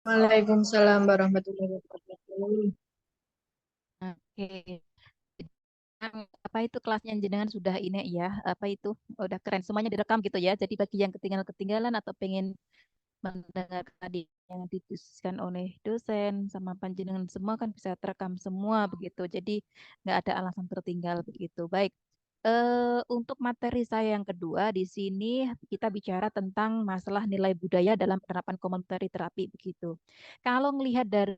Waalaikumsalam warahmatullahi wabarakatuh. Oke. Apa itu kelasnya jenengan sudah ini ya? Apa itu udah keren semuanya direkam gitu ya. Jadi bagi yang ketinggalan atau pengen mendengar tadi yang didiskusikan oleh dosen sama panjenengan semua kan bisa terekam semua begitu. Jadi nggak ada alasan tertinggal begitu. Baik. Untuk materi saya yang kedua di sini kita bicara tentang masalah nilai budaya dalam penerapan komunitari terapi begitu. Kalau melihat dari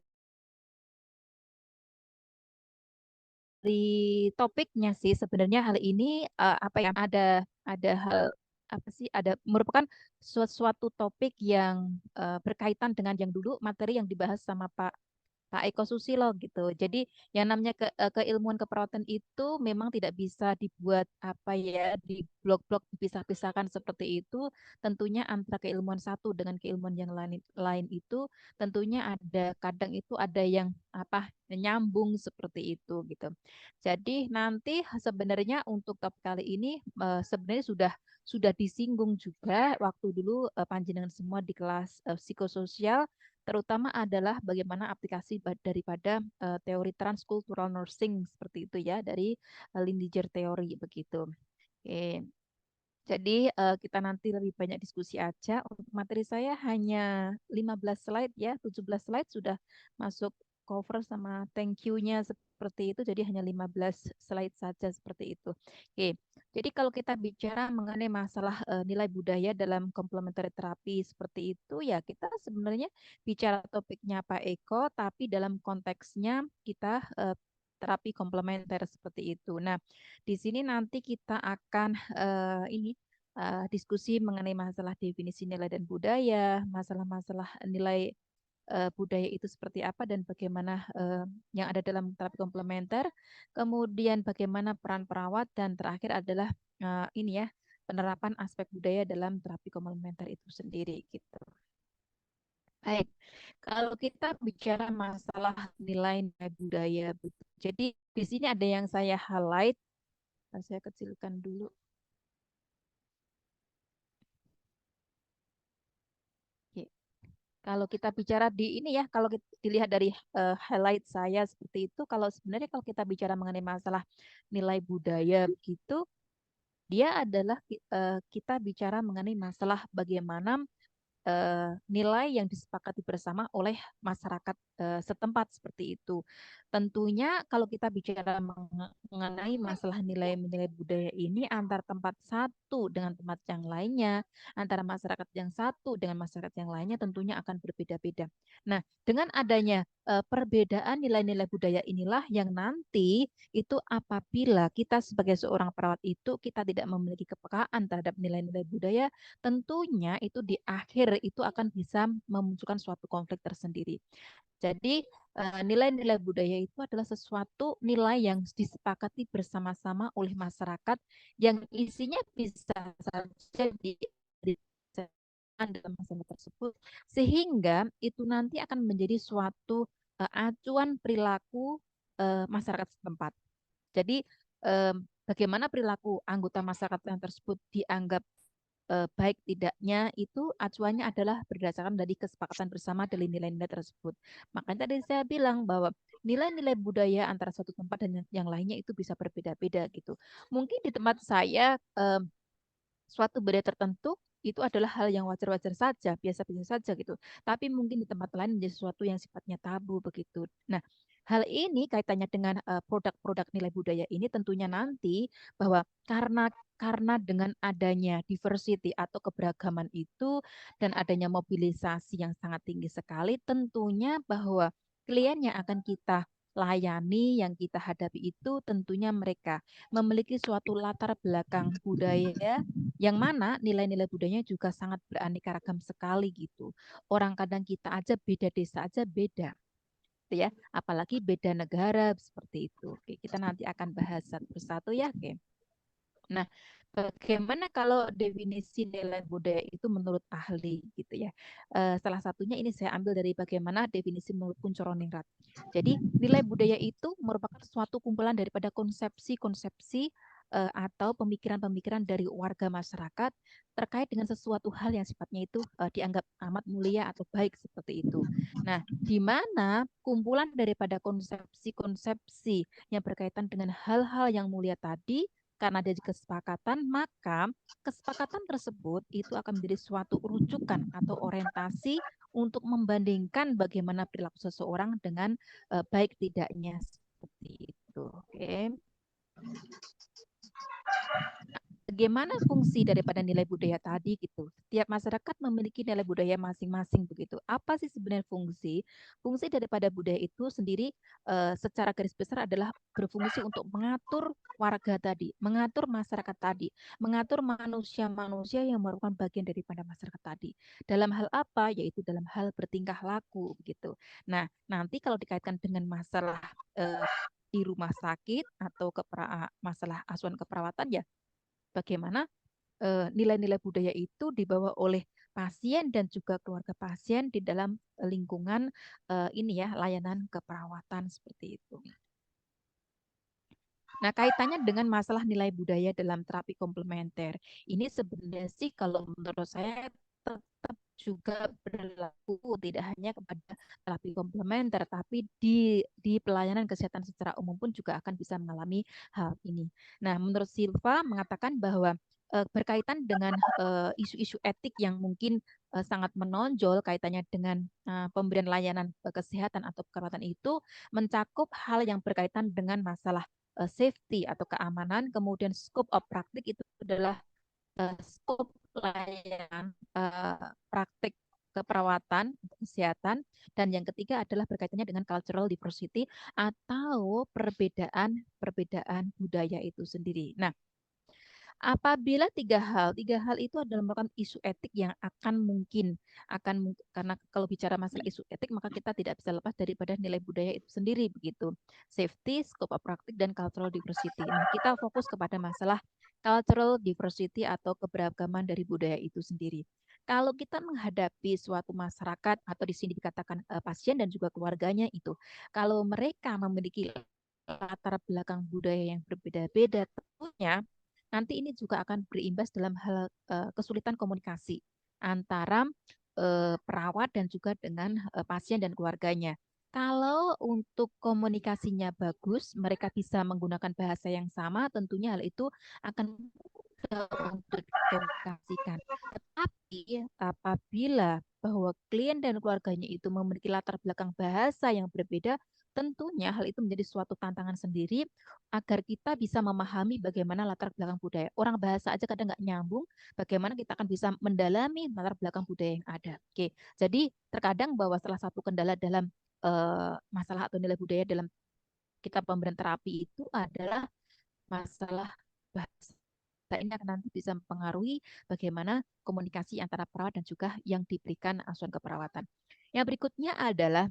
topiknya sih sebenarnya hal ini apa ya ada hal apa sih ada merupakan suatu topik yang berkaitan dengan yang dulu materi yang dibahas sama Pak Eko Susilo gitu. Jadi yang namanya keilmuan keperawatan itu memang tidak bisa dibuat apa ya di blok-blok dipisah-pisahkan seperti itu. Tentunya antara keilmuan satu dengan keilmuan yang lain itu tentunya ada kadang itu ada yang apa nyambung seperti itu gitu. Jadi nanti sebenarnya untuk topik kali ini sebenarnya sudah disinggung juga waktu dulu panjenengan semua di kelas psikososial terutama adalah bagaimana aplikasi daripada teori transcultural nursing seperti itu ya dari Lindiger teori begitu. Oke. Jadi kita nanti lebih banyak diskusi aja. Untuk materi saya hanya 15 slide ya, 17 slide sudah masuk cover sama thank you-nya seperti itu. Jadi hanya 15 slide saja seperti itu. Oke. Jadi kalau kita bicara mengenai masalah nilai budaya dalam complementary terapi seperti itu ya kita sebenarnya bicara topiknya Pak Eko tapi dalam konteksnya kita terapi komplementer seperti itu. Nah, di sini nanti kita akan ini diskusi mengenai masalah definisi nilai dan budaya, masalah-masalah nilai budaya itu seperti apa dan bagaimana yang ada dalam terapi komplementer, kemudian bagaimana peran perawat dan terakhir adalah ini ya penerapan aspek budaya dalam terapi komplementer itu sendiri gitu. Baik, kalau kita bicara masalah nilai-nilai budaya, jadi di sini ada yang saya highlight, saya kecilkan dulu. Oke. Kalau kita bicara di ini ya, kalau dilihat dari highlight saya seperti itu, kalau sebenarnya kalau kita bicara mengenai masalah nilai budaya begitu, dia adalah kita bicara mengenai masalah bagaimana nilai yang disepakati bersama oleh masyarakat setempat seperti itu. Tentunya kalau kita bicara mengenai masalah nilai-nilai budaya ini antar tempat satu dengan tempat yang lainnya, antara masyarakat yang satu dengan masyarakat yang lainnya tentunya akan berbeda-beda. Nah, dengan adanya perbedaan nilai-nilai budaya inilah yang nanti itu apabila kita sebagai seorang perawat itu kita tidak memiliki kepekaan terhadap nilai-nilai budaya, tentunya itu di akhir itu akan bisa memunculkan suatu konflik tersendiri. Jadi nilai-nilai budaya itu adalah sesuatu nilai yang disepakati bersama-sama oleh masyarakat yang isinya bisa saja dalam masalah tersebut sehingga itu nanti akan menjadi suatu acuan perilaku masyarakat setempat. Jadi bagaimana perilaku anggota masyarakat yang tersebut dianggap baik tidaknya itu acuannya adalah berdasarkan dari kesepakatan bersama dari nilai-nilai tersebut. Makanya tadi saya bilang bahwa nilai-nilai budaya antara satu tempat dan yang lainnya itu bisa berbeda-beda gitu. Mungkin di tempat saya suatu budaya tertentu itu adalah hal yang wajar-wajar saja, biasa-biasa saja gitu. Tapi mungkin di tempat lain menjadi sesuatu yang sifatnya tabu begitu. Nah, hal ini kaitannya dengan produk-produk nilai budaya ini tentunya nanti bahwa karena dengan adanya diversity atau keberagaman itu dan adanya mobilisasi yang sangat tinggi sekali, tentunya bahwa klien yang akan kita layani, yang kita hadapi itu tentunya mereka memiliki suatu latar belakang budaya yang mana nilai-nilai budayanya juga sangat beraneka ragam sekali gitu. Orang kadang kita aja beda desa aja beda, gitu ya. Apalagi beda negara seperti itu. Oke, kita nanti akan bahas satu persatu ya. Oke. Nah, bagaimana kalau definisi nilai budaya itu menurut ahli gitu ya? Salah satunya ini saya ambil dari bagaimana definisi menurut Kunchoro-Ningrat. Jadi, nilai budaya itu merupakan suatu kumpulan daripada konsepsi-konsepsi atau pemikiran-pemikiran dari warga masyarakat terkait dengan sesuatu hal yang sifatnya itu dianggap amat mulia atau baik seperti itu. Nah, di mana kumpulan daripada konsepsi-konsepsi yang berkaitan dengan hal-hal yang mulia tadi, karena ada kesepakatan, maka kesepakatan tersebut itu akan menjadi suatu rujukan atau orientasi untuk membandingkan bagaimana perilaku seseorang dengan baik tidaknya seperti itu. Oke. Bagaimana fungsi daripada nilai budaya tadi gitu? Setiap masyarakat memiliki nilai budaya masing-masing begitu. Apa sih sebenarnya fungsi? Fungsi daripada budaya itu sendiri secara garis besar adalah berfungsi untuk mengatur warga tadi, mengatur masyarakat tadi, mengatur manusia-manusia yang merupakan bagian daripada masyarakat tadi. Dalam hal apa? Yaitu dalam hal bertingkah laku begitu. Nah, nanti kalau dikaitkan dengan masalah di rumah sakit atau masalah asuhan keperawatan ya bagaimana nilai-nilai budaya itu dibawa oleh pasien dan juga keluarga pasien di dalam lingkungan ini ya layanan keperawatan seperti itu. Nah, kaitannya dengan masalah nilai budaya dalam terapi komplementer. Ini sebenarnya sih kalau menurut saya tetap juga berlaku tidak hanya kepada terapi komplementer, tapi di pelayanan kesehatan secara umum pun juga akan bisa mengalami hal ini. Nah, menurut Silva mengatakan bahwa berkaitan dengan isu-isu etik yang mungkin sangat menonjol kaitannya dengan pemberian layanan kesehatan atau perawatan itu mencakup hal yang berkaitan dengan masalah safety atau keamanan, kemudian scope of praktik itu adalah scope layanan praktik keperawatan kesehatan dan yang ketiga adalah berkaitannya dengan cultural diversity atau perbedaan budaya itu sendiri. Nah, apabila tiga hal itu adalah merupakan isu etik yang karena kalau bicara masalah isu etik maka kita tidak bisa lepas daripada nilai budaya itu sendiri begitu. Safety, scope of practice dan cultural diversity. Nah, kita fokus kepada masalah cultural diversity atau keberagaman dari budaya itu sendiri. Kalau kita menghadapi suatu masyarakat atau di sini dikatakan pasien dan juga keluarganya itu, kalau mereka memiliki latar belakang budaya yang berbeda-beda, tentunya nanti ini juga akan berimbas dalam hal kesulitan komunikasi antara perawat dan juga dengan pasien dan keluarganya. Kalau untuk komunikasinya bagus, mereka bisa menggunakan bahasa yang sama, tentunya hal itu akan mudah untuk dikomunikasikan. Tetapi apabila bahwa klien dan keluarganya itu memiliki latar belakang bahasa yang berbeda, tentunya hal itu menjadi suatu tantangan sendiri agar kita bisa memahami bagaimana latar belakang budaya. Orang bahasa aja kadang nggak nyambung, bagaimana kita akan bisa mendalami latar belakang budaya yang ada. Oke, jadi terkadang bahwa salah satu kendala dalam masalah atau nilai budaya dalam kita pemberian terapi itu adalah masalah bahasa. Ini akan nanti bisa mempengaruhi bagaimana komunikasi antara perawat dan juga yang diberikan asuhan keperawatan. Yang berikutnya adalah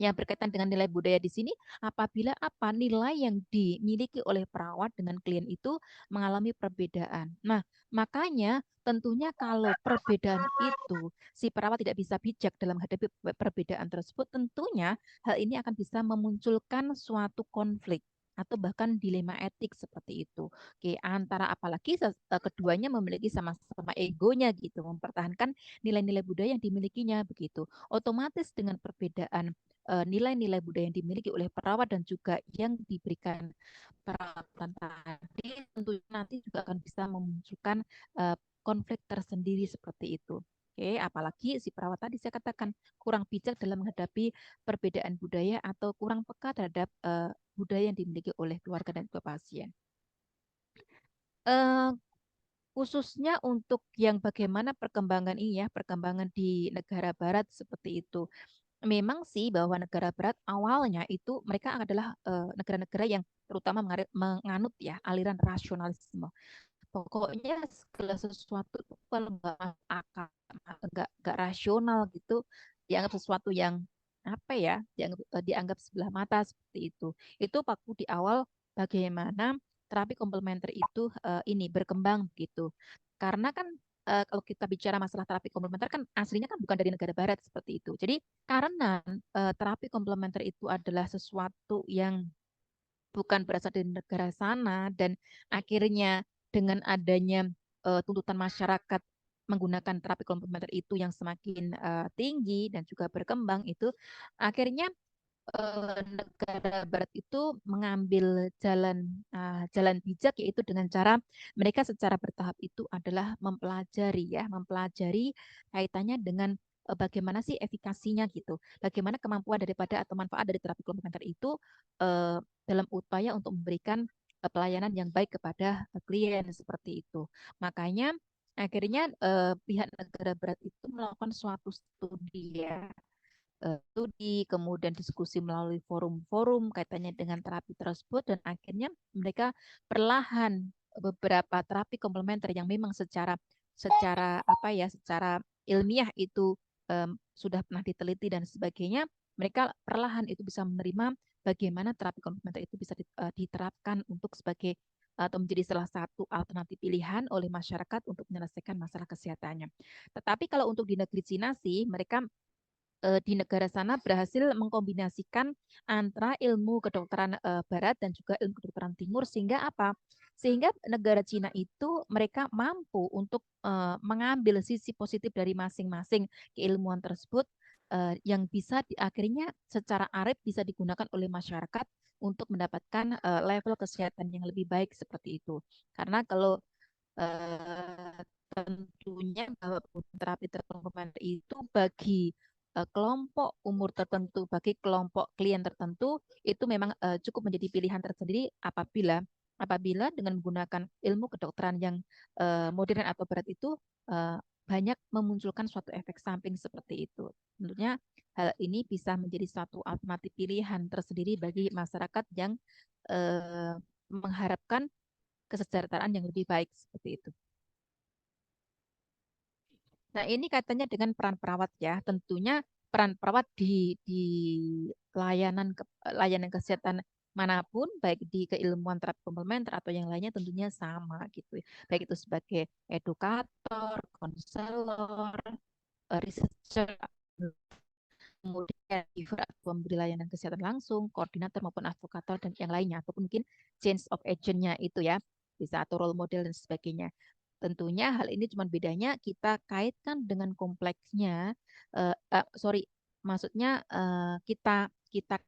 yang berkaitan dengan nilai budaya di sini, apabila apa nilai yang dimiliki oleh perawat dengan klien itu mengalami perbedaan. Nah, makanya tentunya kalau perbedaan itu si perawat tidak bisa bijak dalam menghadapi perbedaan tersebut, tentunya hal ini akan bisa memunculkan suatu konflik atau bahkan dilema etik seperti itu. Oke, antara apalagi keduanya memiliki sama-sama egonya gitu, mempertahankan nilai-nilai budaya yang dimilikinya begitu. Otomatis dengan perbedaan nilai-nilai budaya yang dimiliki oleh perawat dan juga yang diberikan perawatan tadi tentunya nanti juga akan bisa memunculkan konflik tersendiri seperti itu. Oke, apalagi si perawat tadi saya katakan kurang bijak dalam menghadapi perbedaan budaya atau kurang peka terhadap budaya yang dimiliki oleh keluarga dan juga pasien. Eh, Khususnya untuk yang bagaimana perkembangan ini ya, perkembangan di negara barat seperti itu. Memang sih bahwa negara barat awalnya itu mereka adalah negara-negara yang terutama menganut ya aliran rasionalisme. Pokoknya segala sesuatu itu kalau nggak masuk akal, nggak rasional gitu, dianggap sesuatu yang apa ya, dianggap sebelah mata seperti itu. Itu waktu di awal bagaimana terapi komplementer itu ini berkembang gitu. Karena kan kalau kita bicara masalah terapi komplementer kan aslinya kan bukan dari negara barat seperti itu. Jadi karena terapi komplementer itu adalah sesuatu yang bukan berasal dari negara sana, dan akhirnya dengan adanya tuntutan masyarakat menggunakan terapi komplementer itu yang semakin tinggi dan juga berkembang, itu akhirnya negara Barat itu mengambil jalan bijak, yaitu dengan cara mereka secara bertahap itu adalah mempelajari kaitannya dengan bagaimana sih efikasinya gitu, bagaimana kemampuan daripada atau manfaat dari terapi komplementer itu dalam upaya untuk memberikan pelayanan yang baik kepada klien seperti itu. Makanya akhirnya pihak negara Barat itu melakukan suatu studi ya, studi, kemudian diskusi melalui forum-forum kaitannya dengan terapi tersebut, dan akhirnya mereka perlahan beberapa terapi komplementer yang memang secara secara apa ya, secara ilmiah itu sudah pernah diteliti dan sebagainya, mereka perlahan itu bisa menerima bagaimana terapi komplementer itu bisa diterapkan untuk sebagai atau menjadi salah satu alternatif pilihan oleh masyarakat untuk menyelesaikan masalah kesehatannya. Tetapi kalau untuk di negeri Cina sih, mereka di negara sana berhasil mengkombinasikan antara ilmu kedokteran barat dan juga ilmu kedokteran timur, sehingga apa? Sehingga negara Cina itu mereka mampu untuk mengambil sisi positif dari masing-masing keilmuan tersebut, yang bisa akhirnya secara arif bisa digunakan oleh masyarakat untuk mendapatkan level kesehatan yang lebih baik seperti itu. Karena kalau eh, tentunya bahwa terapi terkomplementer itu bagi kelompok umur tertentu, bagi kelompok klien tertentu, itu memang cukup menjadi pilihan tersendiri apabila apabila dengan menggunakan ilmu kedokteran yang modern atau berat itu banyak memunculkan suatu efek samping seperti itu. Tentunya hal ini bisa menjadi suatu alternatif pilihan tersendiri bagi masyarakat yang mengharapkan kesejahteraan yang lebih baik seperti itu. Nah, ini katanya dengan peran perawat ya. Tentunya peran perawat di layanan kesehatan manapun, baik di keilmuan terapi komplementer atau yang lainnya, tentunya sama gitu ya. Baik itu sebagai edukator, konselor, researcher, kemudian giver atau pemberi layanan kesehatan langsung, koordinator maupun advokator dan yang lainnya, ataupun mungkin change of agent-nya itu ya, bisa atau role model dan sebagainya. Tentunya hal ini cuma bedanya kita kaitkan dengan kompleksnya, sorry, maksudnya kita kita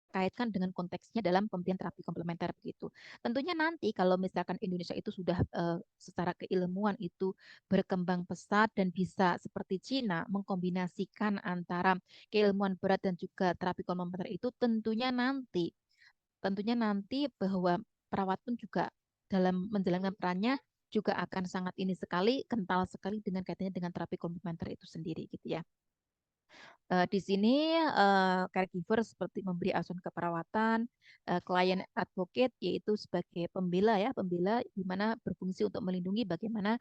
kaitkan dengan konteksnya dalam pemberian terapi komplementer begitu. Tentunya nanti kalau misalkan Indonesia itu sudah secara keilmuan itu berkembang pesat dan bisa seperti Cina mengkombinasikan antara keilmuan berat dan juga terapi komplementer itu, tentunya nanti bahwa perawat pun juga dalam menjalankan perannya juga akan sangat ini sekali, kental sekali dengan kaitannya dengan terapi komplementer itu sendiri gitu ya. Di sini caregiver seperti memberi asuhan keperawatan, klien advocate yaitu sebagai pembela ya, pembela di mana berfungsi untuk melindungi bagaimana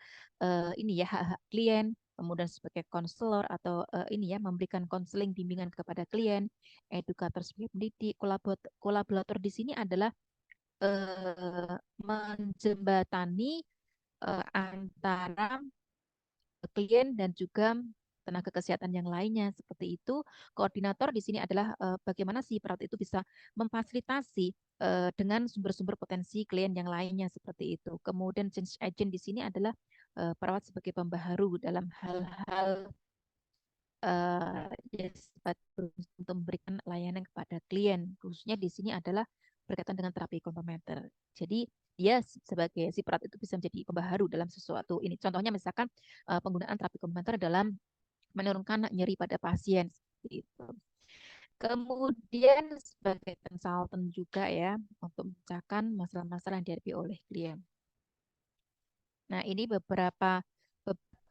ini ya hak-hak klien, kemudian sebagai konselor atau ini ya memberikan konseling bimbingan kepada klien, edukator sebagai pendidik, kolaborator di sini adalah menjembatani antara klien dan juga tenaga kesehatan yang lainnya seperti itu. Koordinator di sini adalah bagaimana si perawat itu bisa memfasilitasi dengan sumber-sumber potensi klien yang lainnya seperti itu. Kemudian change agent di sini adalah perawat sebagai pembaharu dalam hal-hal ya, untuk memberikan layanan kepada klien. Khususnya di sini adalah berkaitan dengan terapi komplementer. Jadi dia sebagai si perawat itu bisa menjadi pembaharu dalam sesuatu ini. Contohnya misalkan penggunaan terapi komplementer dalam menurunkan nyeri pada pasien seperti itu. Kemudian sebagai konsultan juga ya untuk memecahkan masalah-masalah yang dihadapi oleh klien. Nah, ini beberapa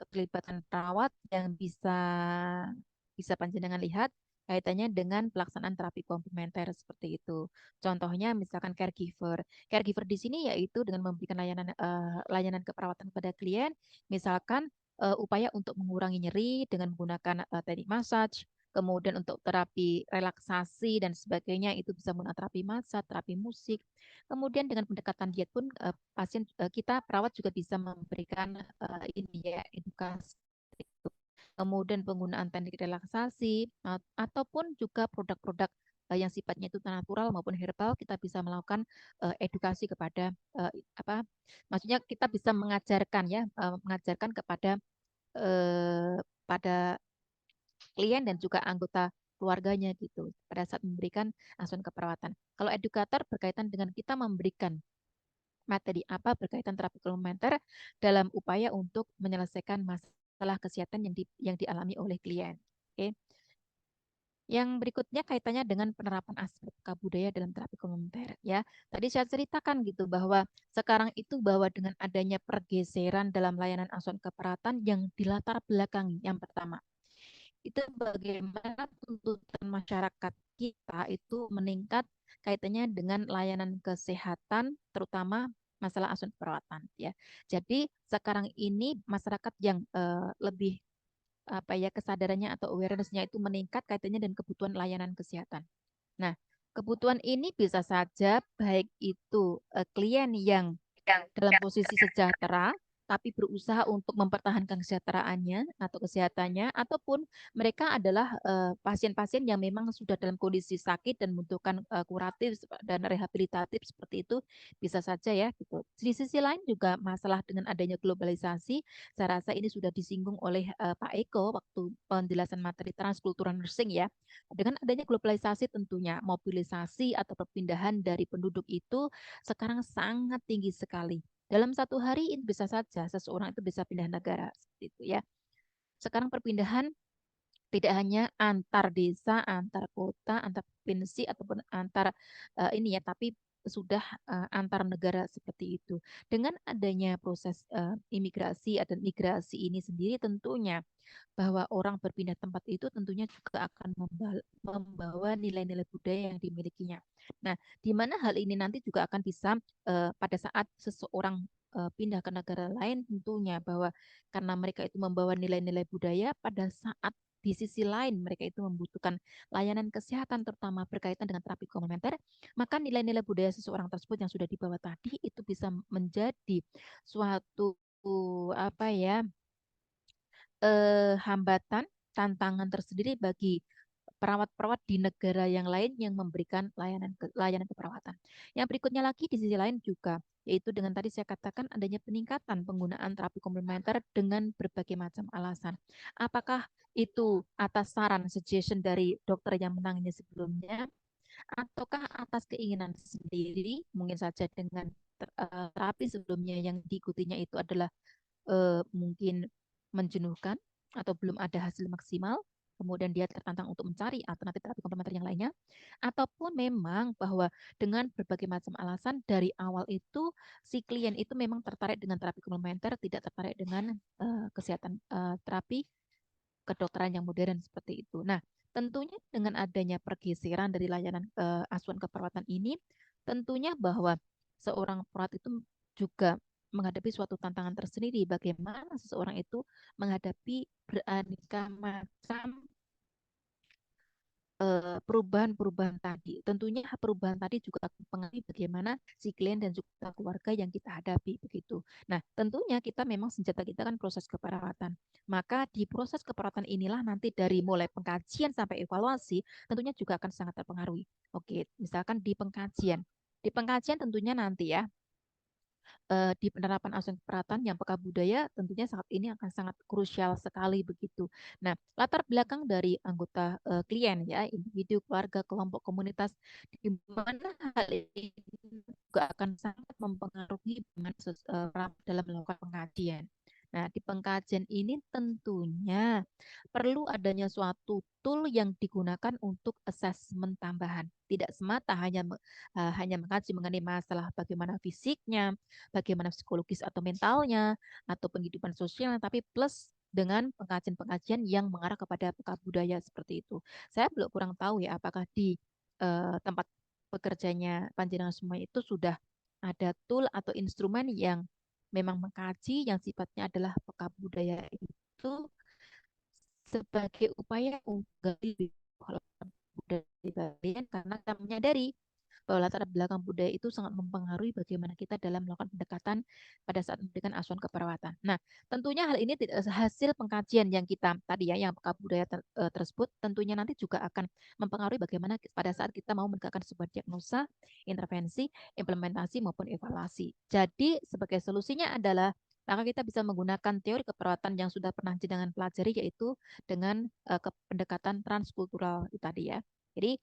keterlibatan perawat yang bisa panjenengan lihat kaitannya dengan pelaksanaan terapi komplementer seperti itu. Contohnya misalkan caregiver. Caregiver di sini yaitu dengan memberikan layanan keperawatan kepada klien, misalkan upaya untuk mengurangi nyeri dengan menggunakan teknik massage, kemudian untuk terapi relaksasi dan sebagainya itu bisa menggunakan terapi massage, terapi musik. Kemudian dengan pendekatan diet pun kita perawat juga bisa memberikan ini ya edukasi. Kemudian penggunaan teknik relaksasi ataupun juga produk-produk yang sifatnya itu natural maupun herbal, kita bisa melakukan edukasi kepada apa? Maksudnya kita bisa mengajarkan ya, mengajarkan kepada pada klien dan juga anggota keluarganya gitu pada saat memberikan asuhan keperawatan. Kalau edukator berkaitan dengan kita memberikan materi apa berkaitan terapi komplementer dalam upaya untuk menyelesaikan masalah kesehatan yang dialami oleh klien. Oke. Yang berikutnya kaitannya dengan penerapan aspek budaya dalam terapi komplementer ya. Tadi saya ceritakan gitu bahwa sekarang itu bahwa dengan adanya pergeseran dalam layanan asuhan keperawatan yang dilatar belakangi yang pertama itu bagaimana tuntutan masyarakat kita itu meningkat kaitannya dengan layanan kesehatan, terutama masalah asuhan perawatan ya. Jadi sekarang ini masyarakat yang lebih apa ya kesadarannya atau awareness-nya itu meningkat kaitannya dengan kebutuhan layanan kesehatan. Nah, kebutuhan ini bisa saja baik itu klien yang dalam posisi sejahtera, tapi berusaha untuk mempertahankan kesejahteraannya atau kesehatannya, ataupun mereka adalah pasien-pasien yang memang sudah dalam kondisi sakit dan membutuhkan kuratif dan rehabilitatif seperti itu, bisa saja ya gitu. Di sisi lain juga masalah dengan adanya globalisasi, saya rasa ini sudah disinggung oleh Pak Eko waktu penjelasan materi transkultural nursing ya. Dengan adanya globalisasi tentunya mobilisasi atau perpindahan dari penduduk itu sekarang sangat tinggi sekali. Dalam satu hari itu bisa saja seseorang itu bisa pindah negara seperti itu ya. Sekarang perpindahan tidak hanya antar desa, antar kota, antar provinsi ataupun antar ini ya, tapi sudah antar negara seperti itu. Dengan adanya proses imigrasi dan migrasi ini sendiri tentunya bahwa orang berpindah tempat itu tentunya juga akan membawa nilai-nilai budaya yang dimilikinya. Nah, di mana hal ini nanti juga akan bisa pada saat seseorang pindah ke negara lain tentunya bahwa karena mereka itu membawa nilai-nilai budaya pada saat di sisi lain mereka itu membutuhkan layanan kesehatan terutama berkaitan dengan terapi komplementer, maka nilai-nilai budaya seseorang tersebut yang sudah dibawa tadi itu bisa menjadi suatu apa ya hambatan, tantangan tersendiri bagi perawat-perawat di negara yang lain yang memberikan layanan keperawatan. Yang berikutnya lagi di sisi lain juga, yaitu dengan tadi saya katakan adanya peningkatan penggunaan terapi komplementer dengan berbagai macam alasan. Apakah itu atas saran suggestion dari dokter yang menangani sebelumnya, ataukah atas keinginan sendiri, mungkin saja dengan terapi sebelumnya yang diikutinya itu adalah mungkin menjenuhkan atau belum ada hasil maksimal, kemudian dia tertantang untuk mencari alternatif terapi komplementer yang lainnya, ataupun memang bahwa dengan berbagai macam alasan dari awal itu si klien itu memang tertarik dengan terapi komplementer, tidak tertarik dengan kesehatan terapi kedokteran yang modern seperti itu. Nah, tentunya dengan adanya pergeseran dari layanan asuhan keperawatan ini, tentunya bahwa seorang perawat itu juga menghadapi suatu tantangan tersendiri. Bagaimana seseorang itu menghadapi beraneka macam perubahan-perubahan tadi. Tentunya perubahan tadi juga akan mempengaruhi bagaimana si klien dan juga keluarga yang kita hadapi begitu. Nah, tentunya kita memang senjata kita kan proses keperawatan. Maka di proses keperawatan inilah nanti dari mulai pengkajian sampai evaluasi tentunya juga akan sangat terpengaruhi. Oke, misalkan di pengkajian. Di pengkajian tentunya nanti ya di penerapan asuhan keperawatan yang peka budaya tentunya saat ini akan sangat krusial sekali begitu. Nah, latar belakang dari anggota klien ya, individu, keluarga, kelompok, komunitas, di mana hal ini juga akan sangat mempengaruhi dalam melakukan pengkajian. Nah, di pengkajian ini tentunya perlu adanya suatu tool yang digunakan untuk asesmen tambahan. Tidak semata hanya mengkaji mengenai masalah bagaimana fisiknya, bagaimana psikologis atau mentalnya, atau kehidupan sosialnya, tapi plus dengan pengkajian-pengkajian yang mengarah kepada peka budaya seperti itu. Saya belum kurang tahu ya apakah di tempat pekerjanya panjenengan semua itu sudah ada tool atau instrumen yang memang mengkaji yang sifatnya adalah peka budaya itu sebagai upaya untuk budaya kalian karena kita menyadari bahwa latar belakang budaya itu sangat mempengaruhi bagaimana kita dalam melakukan pendekatan pada saat memberikan asuhan keperawatan. Nah, tentunya hal ini hasil pengkajian yang kita tadi ya, yang pakar budaya tersebut tentunya nanti juga akan mempengaruhi bagaimana pada saat kita mau menegakkan sebuah diagnosa, intervensi, implementasi maupun evaluasi. Jadi sebagai solusinya adalah maka kita bisa menggunakan teori keperawatan yang sudah pernah jenengan pelajari, yaitu dengan pendekatan transkultural itu tadi ya. Jadi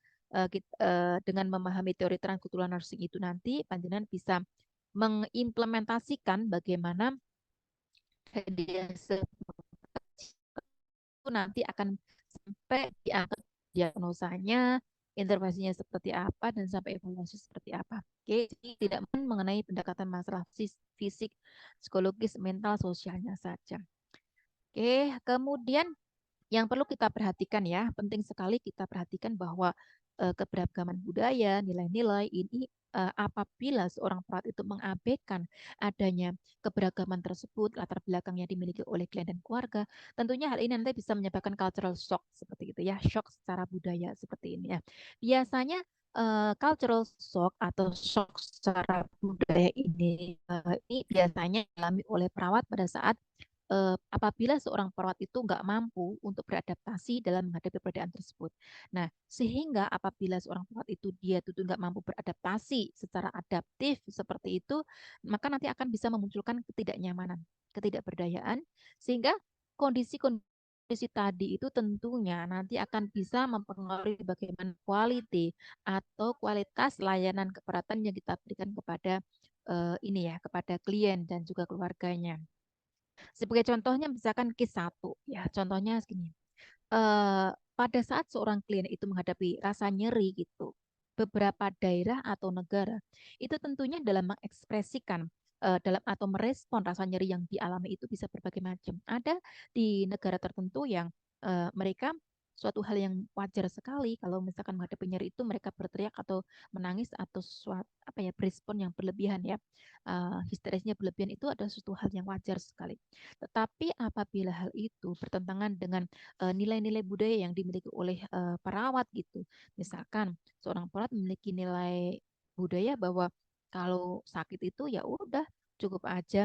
dengan memahami teori transkultural nursing itu nanti panjenengan bisa mengimplementasikan bagaimana dia itu nanti akan sampai diangkat diagnosanya, intervensinya seperti apa, dan sampai evaluasi seperti apa. Oke, jadi tidak mengenai pendekatan masalah fisik, psikologis, mental, sosialnya saja. Oke, kemudian yang perlu kita perhatikan ya, penting sekali kita perhatikan bahwa keberagaman budaya, nilai-nilai ini apabila seorang perawat itu mengabaikan adanya keberagaman tersebut, latar belakang yang dimiliki oleh klien dan keluarga, tentunya hal ini nanti bisa menyebabkan cultural shock seperti itu ya, shock secara budaya seperti ini ya. Biasanya cultural shock atau shock secara budaya ini biasanya dialami oleh perawat pada saat apabila seorang perawat itu nggak mampu untuk beradaptasi dalam menghadapi perbedaan tersebut. Nah, sehingga apabila seorang perawat itu dia itu nggak mampu beradaptasi secara adaptif seperti itu, maka nanti akan bisa memunculkan ketidaknyamanan, ketidakberdayaan, sehingga kondisi tadi itu tentunya nanti akan bisa mempengaruhi bagaimana quality atau kualitas layanan keperawatan yang kita berikan kepada ini ya, kepada klien dan juga keluarganya. Sebagai contohnya misalkan case satu ya, contohnya segini. Pada saat seorang klien itu menghadapi rasa nyeri gitu, beberapa daerah atau negara itu tentunya dalam mengekspresikan dalam atau merespon rasa nyeri yang dialami itu bisa berbagai macam. Ada di negara tertentu yang mereka suatu hal yang wajar sekali kalau misalkan menghadapi nyeri itu mereka berteriak atau menangis atau suatu apa ya berespon yang berlebihan ya, histerisnya berlebihan itu adalah suatu hal yang wajar sekali. Tetapi apabila hal itu bertentangan dengan nilai-nilai budaya yang dimiliki oleh perawat gitu. Misalkan seorang perawat memiliki nilai budaya bahwa kalau sakit itu ya udah cukup aja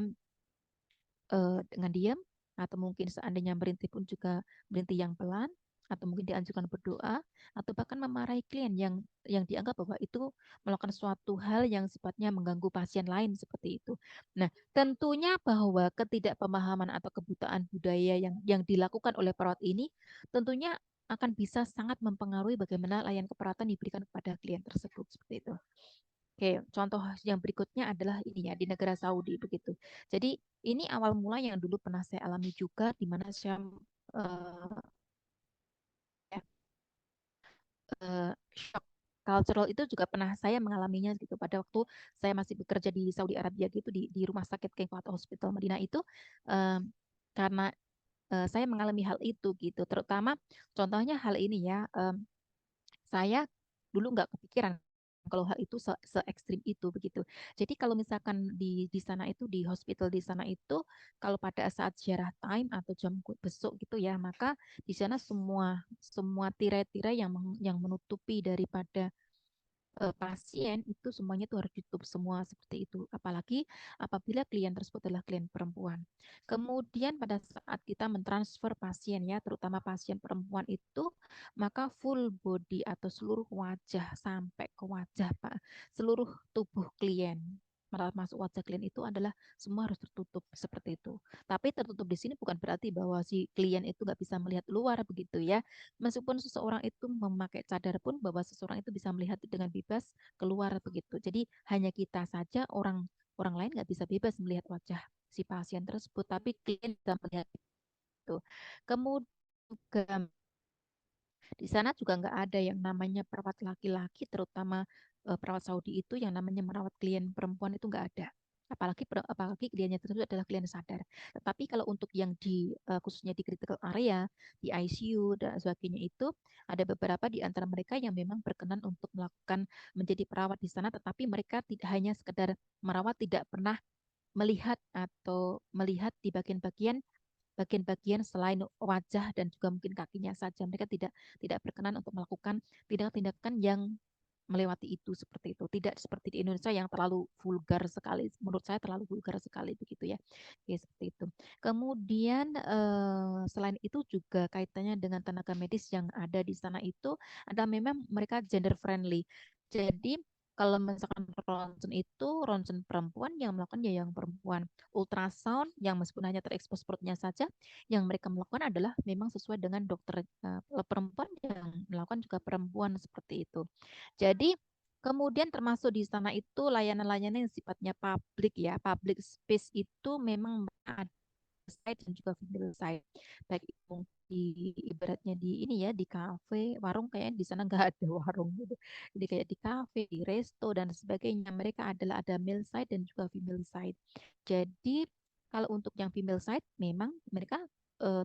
dengan diam, atau mungkin seandainya berhenti pun juga berhenti yang pelan, atau mungkin dianjurkan berdoa, atau bahkan memarahi klien yang dianggap bahwa itu melakukan suatu hal yang sifatnya mengganggu pasien lain seperti itu. Nah, tentunya bahwa ketidakpemahaman atau kebutaan budaya yang dilakukan oleh perawat ini tentunya akan bisa sangat mempengaruhi bagaimana layanan keperawatan diberikan kepada klien tersebut seperti itu. Oke, contoh yang berikutnya adalah ini ya di negara Saudi begitu. Jadi ini awal mula yang dulu pernah saya alami juga di mana saya eh, ya, shock cultural itu juga pernah saya mengalaminya gitu pada waktu saya masih bekerja di Saudi Arabia gitu di rumah sakit King Fahd Hospital Madinah itu eh, karena saya mengalami hal itu gitu. Terutama contohnya hal ini ya. Saya dulu nggak kepikiran kalau hal itu se ekstrim itu begitu. Jadi kalau misalkan di sana itu di hospital di sana itu kalau pada saat ziarah time atau jam besuk gitu ya, maka di sana semua semua tirai-tirai yang menutupi daripada pasien itu semuanya itu harus ditutup semua seperti itu. Apalagi apabila klien tersebut adalah klien perempuan. Kemudian pada saat kita mentransfer pasien ya, terutama pasien perempuan itu, maka full body atau seluruh wajah sampai ke wajah Pak, seluruh tubuh klien masuk wajah klien itu adalah semua harus tertutup seperti itu. Tapi tertutup di sini bukan berarti bahwa si klien itu nggak bisa melihat luar begitu ya. Meskipun seseorang itu memakai cadar pun bahwa seseorang itu bisa melihat dengan bebas keluar begitu. Jadi hanya kita saja orang orang lain nggak bisa bebas melihat wajah si pasien tersebut, tapi klien bisa melihat itu. Kemudian juga di sana juga nggak ada yang namanya perawat laki-laki, terutama perawat Saudi itu yang namanya merawat klien perempuan itu nggak ada. Apalagi kliennya tersebut adalah klien sadar. Tetapi kalau untuk yang di khususnya di critical area, di ICU dan sebagainya itu ada beberapa di antara mereka yang memang berkenan untuk melakukan menjadi perawat di sana, tetapi mereka tidak hanya sekedar merawat, tidak pernah melihat atau melihat di bagian-bagian selain wajah dan juga mungkin kakinya saja. Mereka tidak tidak berkenan untuk melakukan tindakan-tindakan yang melewati itu seperti itu. Tidak seperti di Indonesia yang terlalu vulgar sekali. Menurut saya terlalu vulgar sekali begitu ya. Oke, seperti itu. Kemudian selain itu juga kaitannya dengan tenaga medis yang ada di sana itu adalah memang mereka gender friendly. Jadi kalau misalkan ronsen itu ronsen perempuan yang melakukan ya yang perempuan. Ultrasound yang meskipun hanya terekspos perutnya saja, yang mereka melakukan adalah memang sesuai dengan dokter perempuan yang melakukan juga perempuan seperti itu. Jadi kemudian termasuk di sana itu layanan-layanan yang sifatnya publik ya, public space itu memang ada side dan juga female side. Baik itu di ibaratnya di ini ya di kafe, warung kayaknya di sana nggak ada warung gitu. Jadi kayak di kafe, di resto dan sebagainya mereka adalah ada male side dan juga female side. Jadi kalau untuk yang female side memang mereka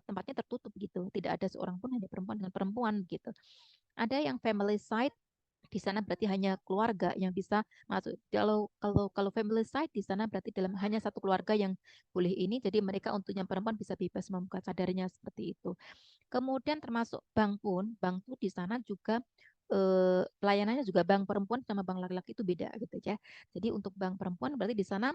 tempatnya tertutup gitu, tidak ada seorang pun hanya perempuan dengan perempuan gitu. Ada yang family side di sana berarti hanya keluarga yang bisa masuk. Kalau family side di sana berarti dalam hanya satu keluarga yang boleh ini. Jadi mereka untuk yang perempuan bisa bebas membuka cadarnya seperti itu. Kemudian termasuk bank pun, bank tuh di sana juga pelayanannya juga bank perempuan sama bank laki-laki itu beda gitu ya. Jadi untuk bank perempuan berarti di sana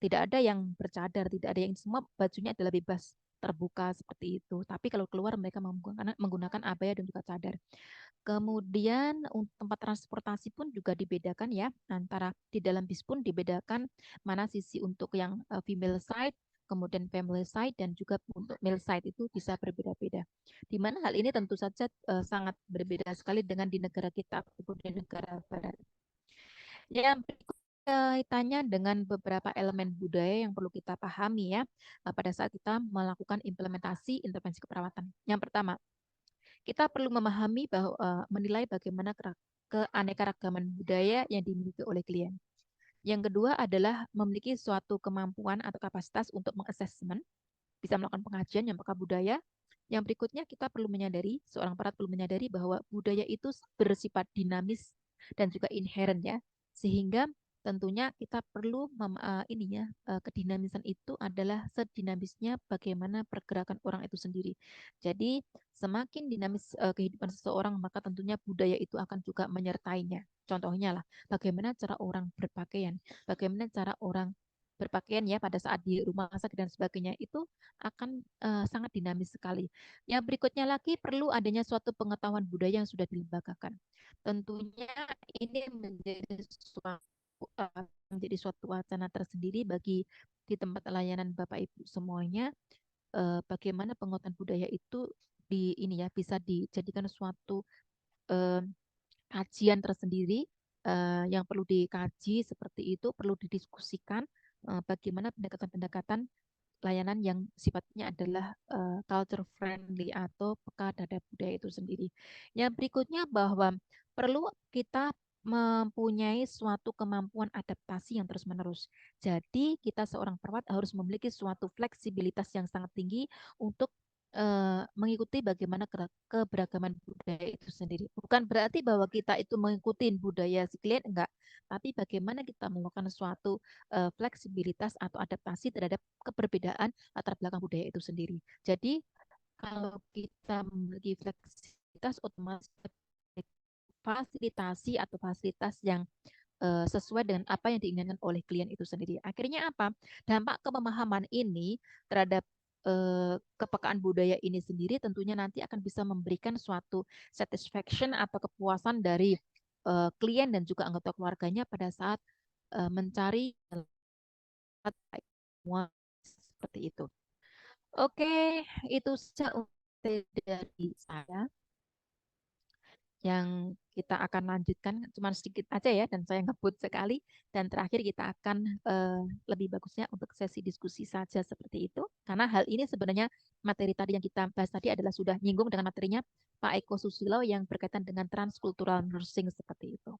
tidak ada yang bercadar, tidak ada yang semua bajunya adalah bebas terbuka seperti itu. Tapi kalau keluar mereka menggunakan abaya dan juga cadar. Kemudian untuk tempat transportasi pun juga dibedakan ya, antara di dalam bis pun dibedakan mana sisi untuk yang female side, kemudian family side dan juga untuk male side itu bisa berbeda-beda. Di mana hal ini tentu saja sangat berbeda sekali dengan di negara kita ataupun di negara barat. Yang berikut kaitannya dengan beberapa elemen budaya yang perlu kita pahami ya pada saat kita melakukan implementasi intervensi keperawatan. Yang pertama, kita perlu memahami bahwa menilai bagaimana keanekaragaman budaya yang dimiliki oleh klien. Yang kedua adalah memiliki suatu kemampuan atau kapasitas untuk mengassessment, bisa melakukan pengajian yang peka budaya. Yang berikutnya kita perlu menyadari, seorang perawat perlu menyadari bahwa budaya itu bersifat dinamis dan juga inherent ya, sehingga tentunya kita perlu ininya kedinamisan itu adalah sedinamisnya bagaimana pergerakan orang itu sendiri. Jadi semakin dinamis kehidupan seseorang maka tentunya budaya itu akan juga menyertainya. Contohnya lah bagaimana cara orang berpakaian, bagaimana cara orang berpakaian ya pada saat di rumah sakit dan sebagainya itu akan sangat dinamis sekali. Yang berikutnya lagi perlu adanya suatu pengetahuan budaya yang sudah dilembagakan. Tentunya ini menjadi suatu wacana tersendiri bagi di tempat layanan Bapak Ibu semuanya. Bagaimana pengetahuan budaya itu di ini ya bisa dijadikan suatu eh, kajian tersendiri yang perlu dikaji seperti itu, perlu didiskusikan bagaimana pendekatan-pendekatan layanan yang sifatnya adalah culture friendly atau peka terhadap budaya itu sendiri. Yang berikutnya bahwa perlu kita mempunyai suatu kemampuan adaptasi yang terus-menerus. Jadi kita seorang perawat harus memiliki suatu fleksibilitas yang sangat tinggi untuk mengikuti bagaimana keberagaman budaya itu sendiri. Bukan berarti bahwa kita itu mengikuti budaya si klien, enggak. Tapi bagaimana kita melakukan suatu fleksibilitas atau adaptasi terhadap keperbedaan latar belakang budaya itu sendiri. Jadi kalau kita memiliki fleksibilitas otomatis fasilitasi atau fasilitas yang sesuai dengan apa yang diinginkan oleh klien itu sendiri. Akhirnya apa? Dampak kepemahaman ini terhadap kepekaan budaya ini sendiri tentunya nanti akan bisa memberikan suatu satisfaction atau kepuasan dari klien dan juga anggota keluarganya pada saat mencari semua seperti itu. Oke, itu saja dari saya yang kita akan lanjutkan cuma sedikit aja ya dan saya ngebut sekali dan terakhir kita akan lebih bagusnya untuk sesi diskusi saja seperti itu karena hal ini sebenarnya materi tadi yang kita bahas tadi adalah sudah nyinggung dengan materinya Pak Eko Susilo yang berkaitan dengan transkultural nursing seperti itu.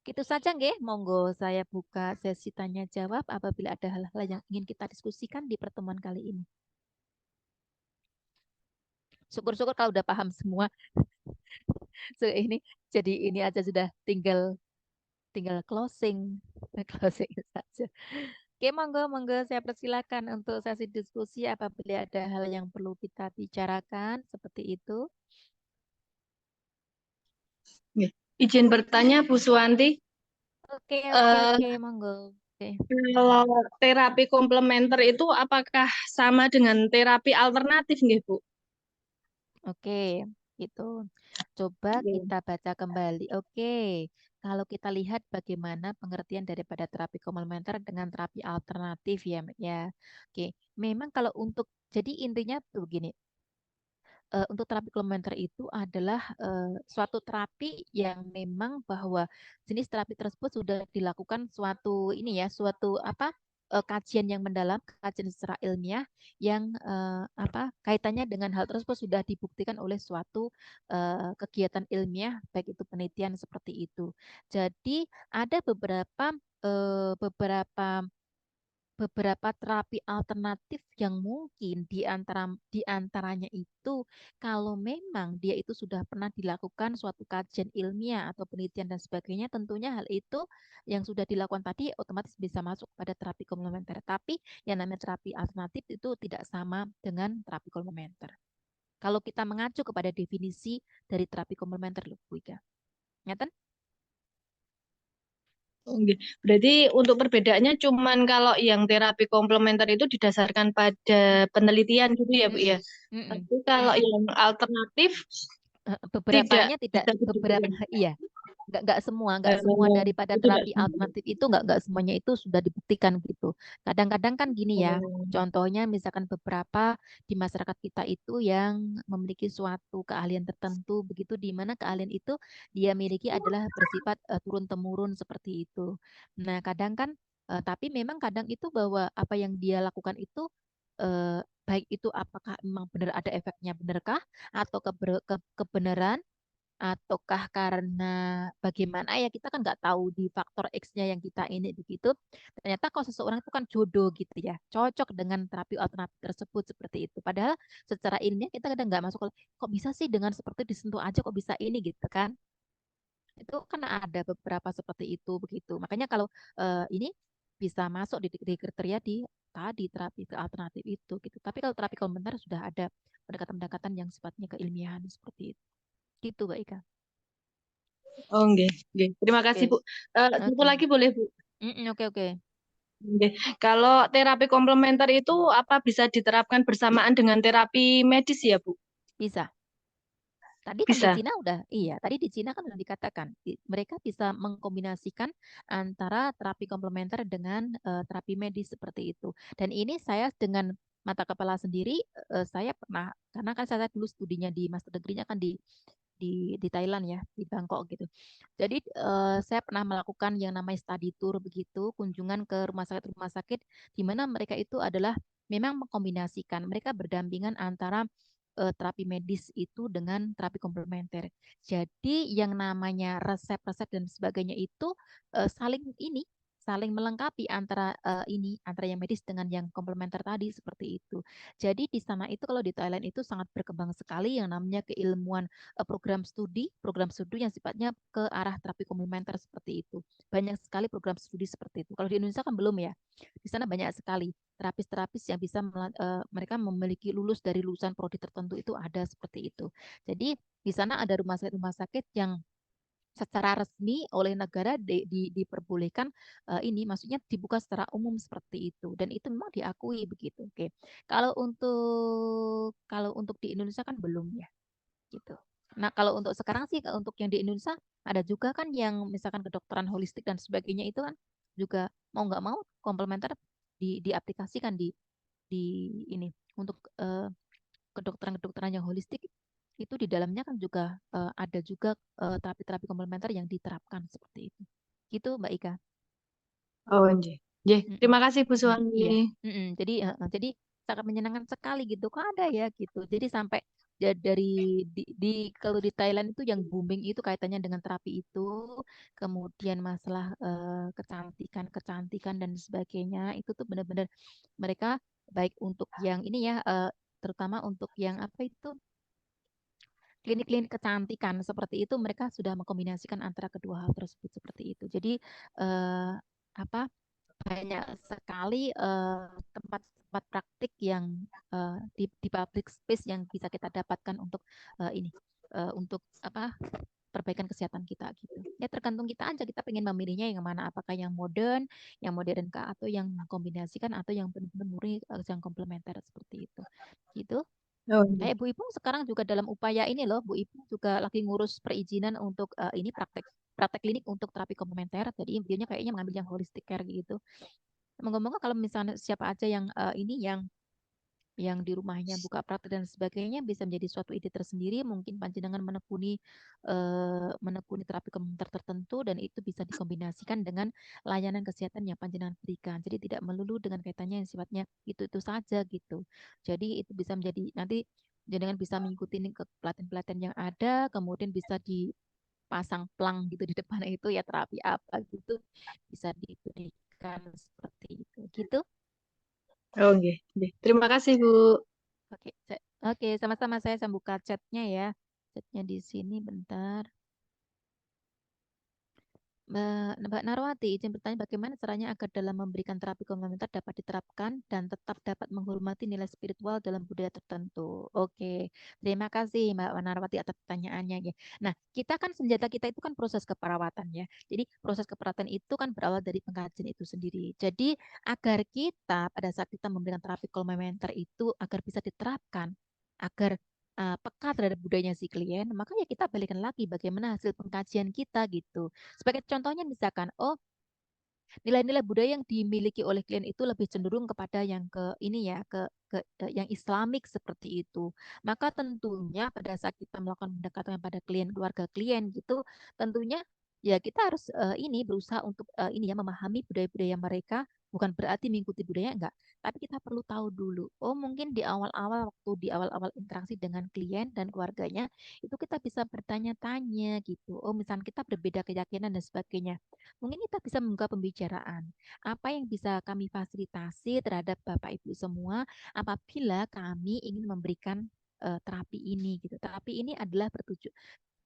Itu saja nggih, monggo saya buka sesi tanya jawab apabila ada hal-hal yang ingin kita diskusikan di pertemuan kali ini. Syukur-syukur kalau udah paham semua. So, ini jadi ini aja sudah tinggal tinggal closing closing saja. Oke, monggo monggo saya persilakan untuk sesi diskusi apabila ada hal yang perlu kita bicarakan seperti itu. izin bertanya Bu Suwanti, Oke, oke, eh, oke, monggo. Oke, kalau terapi komplementer itu apakah sama dengan terapi alternatif nggih, Bu? oke, gitu. Coba Oke. kita baca kembali. Oke, kalau kita lihat bagaimana pengertian daripada terapi komplementer dengan terapi alternatif ya, Mbak, ya. Oke, memang kalau untuk jadi intinya tuh begini. Untuk terapi komplementer itu adalah suatu terapi yang memang bahwa jenis terapi tersebut sudah dilakukan suatu ini ya, suatu apa kajian yang mendalam, kajian secara ilmiah yang apa kaitannya dengan hal tersebut sudah dibuktikan oleh suatu kegiatan ilmiah, baik itu penelitian seperti itu. Jadi ada beberapa beberapa terapi alternatif yang mungkin di antaranya itu kalau memang dia itu sudah pernah dilakukan suatu kajian ilmiah atau penelitian dan sebagainya, tentunya hal itu yang sudah dilakukan tadi otomatis bisa masuk pada terapi komplementer. Tapi yang namanya terapi alternatif itu tidak sama dengan terapi komplementer. Kalau kita mengacu kepada definisi dari terapi komplementer, loh, Bu Ika. Ngeten? Oke. Berarti untuk perbedaannya cuman kalau yang terapi komplementer itu didasarkan pada penelitian gitu ya, Bu ya. Mm-mm. Mm-mm. Tapi kalau yang alternatif tidak Beberapanya tidak bisa beberapa dibuktikan. iya nggak semua daripada Itu tidak terapi sama. alternatif itu nggak semuanya itu sudah dibuktikan gitu. Kadang-kadang kan gini ya, Oh. contohnya misalkan beberapa di masyarakat kita itu yang memiliki suatu keahlian tertentu begitu, di mana keahlian itu dia miliki adalah bersifat turun temurun seperti itu. Nah kadang kan tapi memang kadang itu bahwa apa yang dia lakukan itu baik itu apakah memang benar ada efeknya, benarkah atau kebenaran ataukah karena bagaimana ya kita kan nggak tahu di faktor X-nya yang kita ini begitu. Ternyata kalau seseorang itu kan jodoh gitu ya, cocok dengan terapi alternatif tersebut seperti itu. Padahal secara ilmiah kita kadang nggak masuk, kok bisa sih dengan seperti disentuh aja kok bisa ini gitu kan. Itu kan ada beberapa seperti itu begitu. Makanya kalau ini bisa masuk di kriteria di tadi terapi alternatif itu gitu. Tapi kalau terapi komplementer sudah ada pendekatan-pendekatan yang sifatnya keilmiahan seperti itu. Gitu, Mbak Ika. Oh, nggih, nggih. Terima kasih, Oke, Bu. Satu oke. lagi boleh, Bu? Oke, oke. Nggih. Kalau terapi komplementer itu apa bisa diterapkan bersamaan dengan terapi medis ya, Bu? Bisa. Tadi kan di Bisa. Cina udah, iya, tadi di Cina kan udah dikatakan, mereka bisa mengkombinasikan antara terapi komplementer dengan terapi medis seperti itu. Dan ini saya dengan mata kepala sendiri, saya pernah, karena kan saya dulu studinya di master degree-nya kan di Thailand ya, di Bangkok gitu. Jadi saya pernah melakukan yang namanya study tour begitu, kunjungan ke rumah sakit di mana mereka itu adalah memang mengkombinasikan, mereka berdampingan antara terapi medis itu dengan terapi komplementer. Jadi yang namanya resep-resep dan sebagainya itu saling ini saling melengkapi antara antara yang medis dengan yang komplementer tadi seperti itu. Jadi di sana itu kalau di Thailand itu sangat berkembang sekali yang namanya keilmuan program studi yang sifatnya ke arah terapi komplementer seperti itu. Banyak sekali program studi seperti itu. Kalau di Indonesia kan belum ya. Di sana banyak sekali terapis-terapis yang bisa mereka memiliki lulus dari lulusan prodi tertentu itu ada seperti itu. Jadi di sana ada rumah sakit yang secara resmi oleh negara diperbolehkan ini maksudnya dibuka secara umum seperti itu dan itu memang diakui begitu. Oke. Kalau untuk di Indonesia kan belum ya gitu. Nah, kalau untuk sekarang sih untuk yang di Indonesia ada juga kan yang misalkan kedokteran holistik dan sebagainya itu kan juga mau nggak mau komplementer diaplikasikan di ini untuk kedokteran-kedokteran yang holistik itu di dalamnya kan juga ada juga terapi-terapi komplementer yang diterapkan seperti itu. Gitu, Mbak Ika. Oh, nggih. Nggih, Mm-mm. terima kasih Bu Iya. Suwanti. Jadi sangat menyenangkan sekali gitu. Kok ada ya gitu. Jadi sampai dari kalau di Thailand itu yang booming itu kaitannya dengan terapi itu, kemudian masalah kecantikan dan sebagainya itu tuh benar-benar mereka baik untuk yang ini ya, terutama untuk yang apa itu klinik-klinik kecantikan seperti itu mereka sudah mengkombinasikan antara kedua hal tersebut seperti itu. Jadi eh, apa banyak sekali tempat-tempat praktik yang di public space yang bisa kita dapatkan untuk ini untuk apa perbaikan kesehatan kita gitu. Ya tergantung kita aja kita pengen memilihnya yang mana, apakah yang modern kah, atau yang kombinasikan, atau yang benar-benar murni yang komplementer seperti itu. Gitu. Oh, Kayak Bu Ipung sekarang juga dalam upaya ini loh, Bu Ipung juga lagi ngurus perizinan untuk ini praktek praktek klinik untuk terapi komplementer. Jadi intinya kayaknya mengambil yang holistic care gitu. Ngomong-ngomong kalau misalnya siapa aja yang ini yang di rumahnya buka praktek dan sebagainya bisa menjadi suatu ide tersendiri, mungkin panjenengan menekuni terapi komplementer tertentu dan itu bisa dikombinasikan dengan layanan kesehatan yang panjenengan berikan. Jadi tidak melulu dengan kaitannya yang sifatnya itu saja gitu. Jadi itu bisa menjadi nanti jenengan bisa mengikuti ke pelatihan-pelatihan yang ada, kemudian bisa dipasang plang gitu di depan itu ya terapi apa gitu bisa diberikan seperti itu. Gitu. oh, nggih, nggih. Terima kasih, Bu. Oke, oke, sama-sama saya buka chatnya ya. Chatnya di sini bentar. Mbak Narwati, izin bertanya bagaimana caranya agar dalam memberikan terapi komplementer dapat diterapkan dan tetap dapat menghormati nilai spiritual dalam budaya tertentu. Oke, terima kasih Mbak Narwati atas pertanyaannya ya. Nah, kita kan senjata kita itu kan proses keperawatan ya. Jadi proses keperawatan itu kan berawal dari pengkajian itu sendiri. Jadi agar kita pada saat kita memberikan terapi komplementer itu agar bisa diterapkan, agar peka terhadap budayanya si klien, maka ya kita balikan lagi bagaimana hasil pengkajian kita gitu. Sebagai contohnya misalkan, oh nilai-nilai budaya yang dimiliki oleh klien itu lebih cenderung kepada yang ke ini ya, ke yang Islamik seperti itu. Maka tentunya pada saat kita melakukan pendekatan pada klien, keluarga klien gitu, tentunya ya kita harus ini berusaha untuk ini ya memahami budaya-budaya mereka, bukan berarti mengikuti budaya enggak, tapi kita perlu tahu dulu. Oh, mungkin di awal-awal waktu di awal-awal interaksi dengan klien dan keluarganya itu kita bisa bertanya-tanya gitu. Oh, misalnya kita berbeda keyakinan dan sebagainya. Mungkin kita bisa membuka pembicaraan. Apa yang bisa kami fasilitasi terhadap Bapak Ibu semua apabila kami ingin memberikan terapi ini gitu. Terapi ini adalah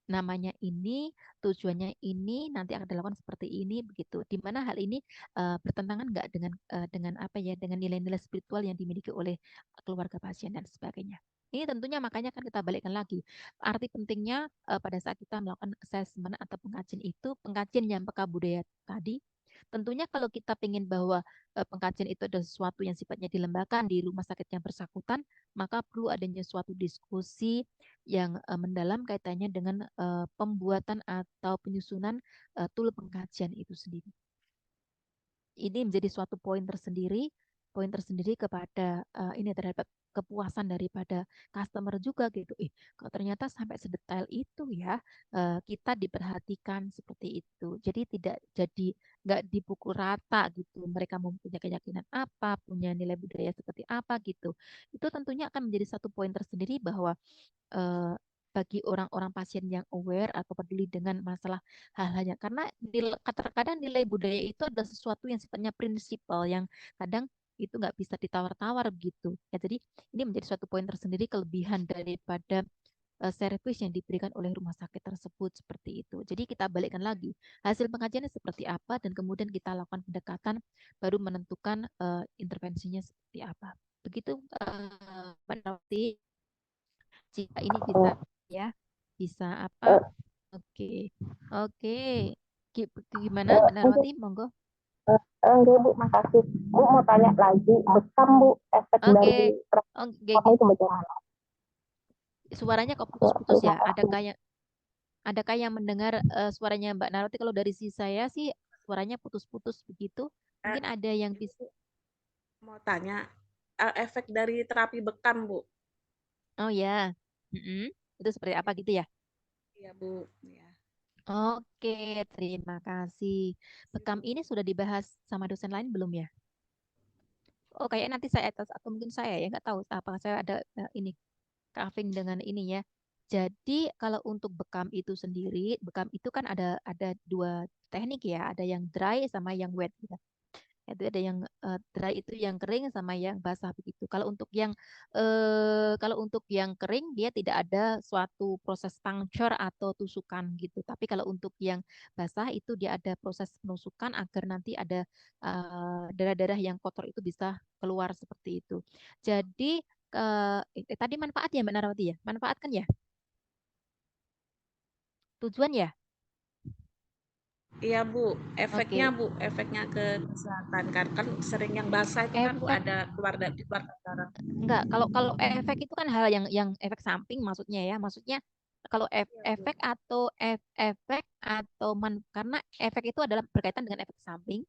namanya ini, tujuannya ini, nanti akan dilakukan seperti ini begitu. Di mana hal ini bertentangan nggak dengan apa ya, dengan nilai-nilai spiritual yang dimiliki oleh keluarga pasien dan sebagainya. Ini tentunya makanya kan kita balikkan lagi. Arti pentingnya pada saat kita melakukan assessment atau pengkajian yang peka budaya tadi, tentunya kalau kita ingin bahwa pengkajian itu adalah sesuatu yang sifatnya dilembakan di rumah sakit yang bersangkutan, maka perlu adanya suatu diskusi yang mendalam kaitannya dengan pembuatan atau penyusunan tool pengkajian itu sendiri. Ini menjadi suatu poin tersendiri kepada ini terhadap kepuasan daripada customer juga gitu. Kalau ternyata sampai sedetail itu ya kita diperhatikan seperti itu. Jadi tidak jadi nggak dipukul rata gitu. Mereka mempunyai keyakinan apa, punya nilai budaya seperti apa gitu. Itu tentunya akan menjadi satu poin tersendiri bahwa eh, bagi orang-orang pasien yang aware atau peduli dengan masalah hal-halnya karena terkadang nilai budaya itu adalah sesuatu yang sifatnya prinsipal yang kadang itu nggak bisa ditawar-tawar begitu ya jadi ini menjadi suatu poin tersendiri kelebihan daripada servis yang diberikan oleh rumah sakit tersebut seperti itu jadi kita balikkan lagi hasil pengajiannya seperti apa dan kemudian kita lakukan pendekatan baru menentukan intervensinya seperti apa begitu Mbak Nawati jika ini bisa ya bisa apa oke oke gimana Mbak Untuk Narwati monggo enggak Bu, makasih. Bu mau tanya lagi, bekam Bu, efek oke dari oke apa itu bagaimana? suaranya kok Ya, putus-putus terima ya kasih. adakah yang mendengar suaranya Mbak Narwati kalau dari sisi saya sih suaranya putus-putus begitu Eh, mungkin ada yang bisa Mau tanya, efek dari terapi bekam Bu. oh ya Mm-mm. Itu seperti apa gitu ya Iya Bu. Ya. oke terima kasih bekam ini sudah dibahas sama dosen lain belum ya oh kayaknya nanti saya atas atau mungkin saya ya nggak tahu apakah saya ada ini carving dengan ini ya. Jadi kalau untuk bekam itu sendiri, bekam itu kan ada dua teknik ya, ada yang dry sama yang wet gitu. Itu ada yang dry itu yang kering sama yang basah begitu. Kalau untuk yang kering dia tidak ada suatu proses puncture atau tusukan gitu. Tapi kalau untuk yang basah itu dia ada proses penusukan agar nanti ada darah-darah yang kotor itu bisa keluar seperti itu. Jadi tadi manfaat ya Mbak Narawati ya? Manfaat kan ya? tujuan ya? Iya Bu, efeknya Oke. Bu, efeknya ke kesehatan kan sering yang basah itu kan Bu Efek ada keluar darah. enggak, kalau efek itu kan hal yang efek samping maksudnya ya. Maksudnya kalau Iya Bu, efek atau karena efek itu adalah berkaitan dengan efek samping.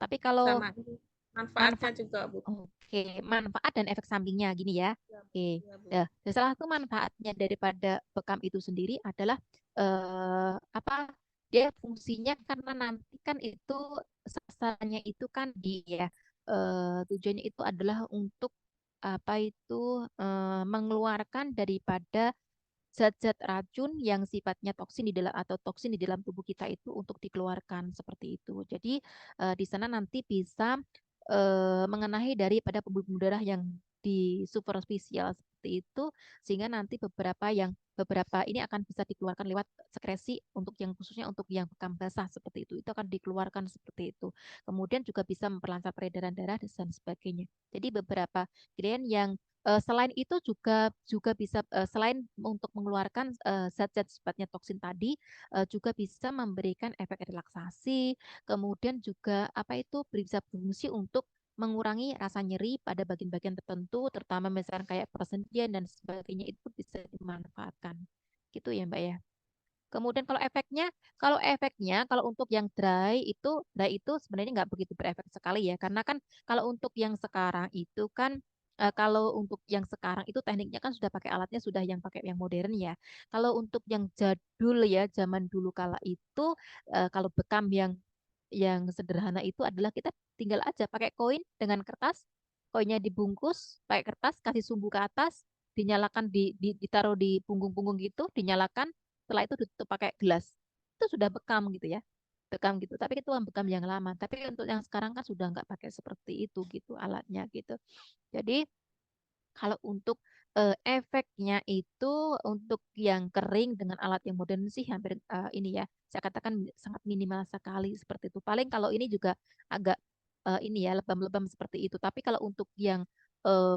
Tapi kalau sama ini manfaatnya manfaat, juga Bu. oke, manfaat dan efek sampingnya gini ya. Iya Bu, Oke. iya Bu. Ya, salah satu manfaatnya daripada bekam itu sendiri adalah apa? Dia fungsinya karena nanti kan itu sasarannya itu kan tujuannya itu adalah untuk apa itu mengeluarkan daripada zat-zat racun yang sifatnya toksin di dalam atau toksin di dalam tubuh kita itu untuk dikeluarkan seperti itu. Jadi di sana nanti bisa mengenai daripada pembuluh darah yang di superficial seperti itu sehingga nanti beberapa ini akan bisa dikeluarkan lewat sekresi untuk yang khususnya untuk yang bekam basah seperti itu akan dikeluarkan seperti itu. Kemudian juga bisa memperlancar peredaran darah dan sebagainya. Jadi beberapa klien yang selain itu juga bisa selain untuk mengeluarkan zat-zat sifatnya toksin tadi juga bisa memberikan efek relaksasi, kemudian juga apa itu bisa berfungsi untuk mengurangi rasa nyeri pada bagian-bagian tertentu, terutama misalnya kayak persendian dan sebagainya itu bisa dimanfaatkan. Gitu ya, Mbak ya. Kemudian kalau untuk yang dry itu sebenarnya nggak begitu berefek sekali ya, karena kan kalau untuk yang sekarang itu kan kalau untuk yang sekarang itu tekniknya kan sudah pakai alatnya sudah yang pakai yang modern ya. Kalau untuk yang jadul ya zaman dulu kala itu kalau bekam yang sederhana itu adalah kita tinggal aja pakai koin dengan kertas, koinnya dibungkus pakai kertas, kasih sumbu ke atas, dinyalakan ditaruh di punggung-punggung gitu, dinyalakan, setelah itu ditutup pakai gelas. Itu sudah bekam gitu ya. Bekam gitu. Tapi itu kan bekam yang lama. Tapi untuk yang sekarang kan sudah nggak pakai seperti itu gitu alatnya gitu. Jadi kalau untuk efeknya itu untuk yang kering dengan alat yang modern sih hampir ini ya, saya katakan sangat minimal sekali seperti itu. Paling kalau ini juga agak ini ya lebam-lebam seperti itu. Tapi kalau untuk yang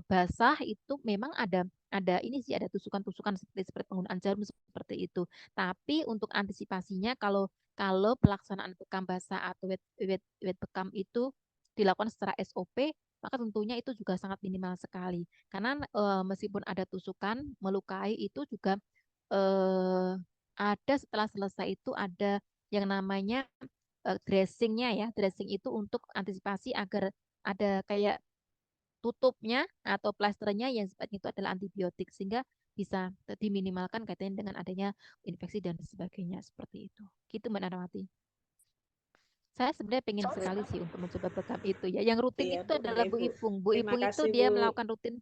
basah itu memang ada ini sih ada tusukan-tusukan seperti penggunaan jarum seperti itu. Tapi untuk antisipasinya kalau kalau pelaksanaan bekam basah atau wet bekam itu dilakukan secara SOP, maka tentunya itu juga sangat minimal sekali. Karena meskipun ada tusukan melukai itu juga eh, ada setelah selesai itu ada yang namanya dressingnya ya. Dressing itu untuk antisipasi agar ada kayak tutupnya atau plasternya yang sifatnya itu adalah antibiotik sehingga bisa diminimalkan kaitannya dengan adanya infeksi dan sebagainya seperti itu. Gitu Mbak Narawati. Saya sebenarnya pengen sekali sih untuk mencoba bekam itu ya. Yang rutin Iya itu Bu, adalah oke Bu Bu. Ipung. Bu Terima Ipung itu kasih dia Bu. melakukan rutin.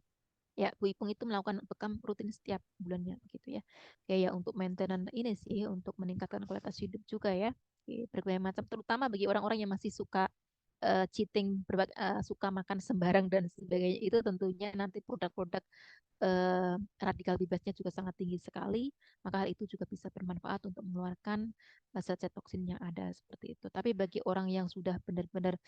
Ya, Bu Ipung itu melakukan bekam rutin setiap bulannya begitu ya. Kayak untuk maintenance ini sih, untuk meningkatkan kualitas hidup juga ya. Berbagai macam, terutama bagi orang-orang yang masih suka cheating, suka makan sembarang dan sebagainya. Itu tentunya nanti produk-produk radikal bebasnya juga sangat tinggi sekali, maka hal itu juga bisa bermanfaat untuk mengeluarkan zat-zat toksin yang ada seperti itu. Tapi bagi orang yang sudah benar-benar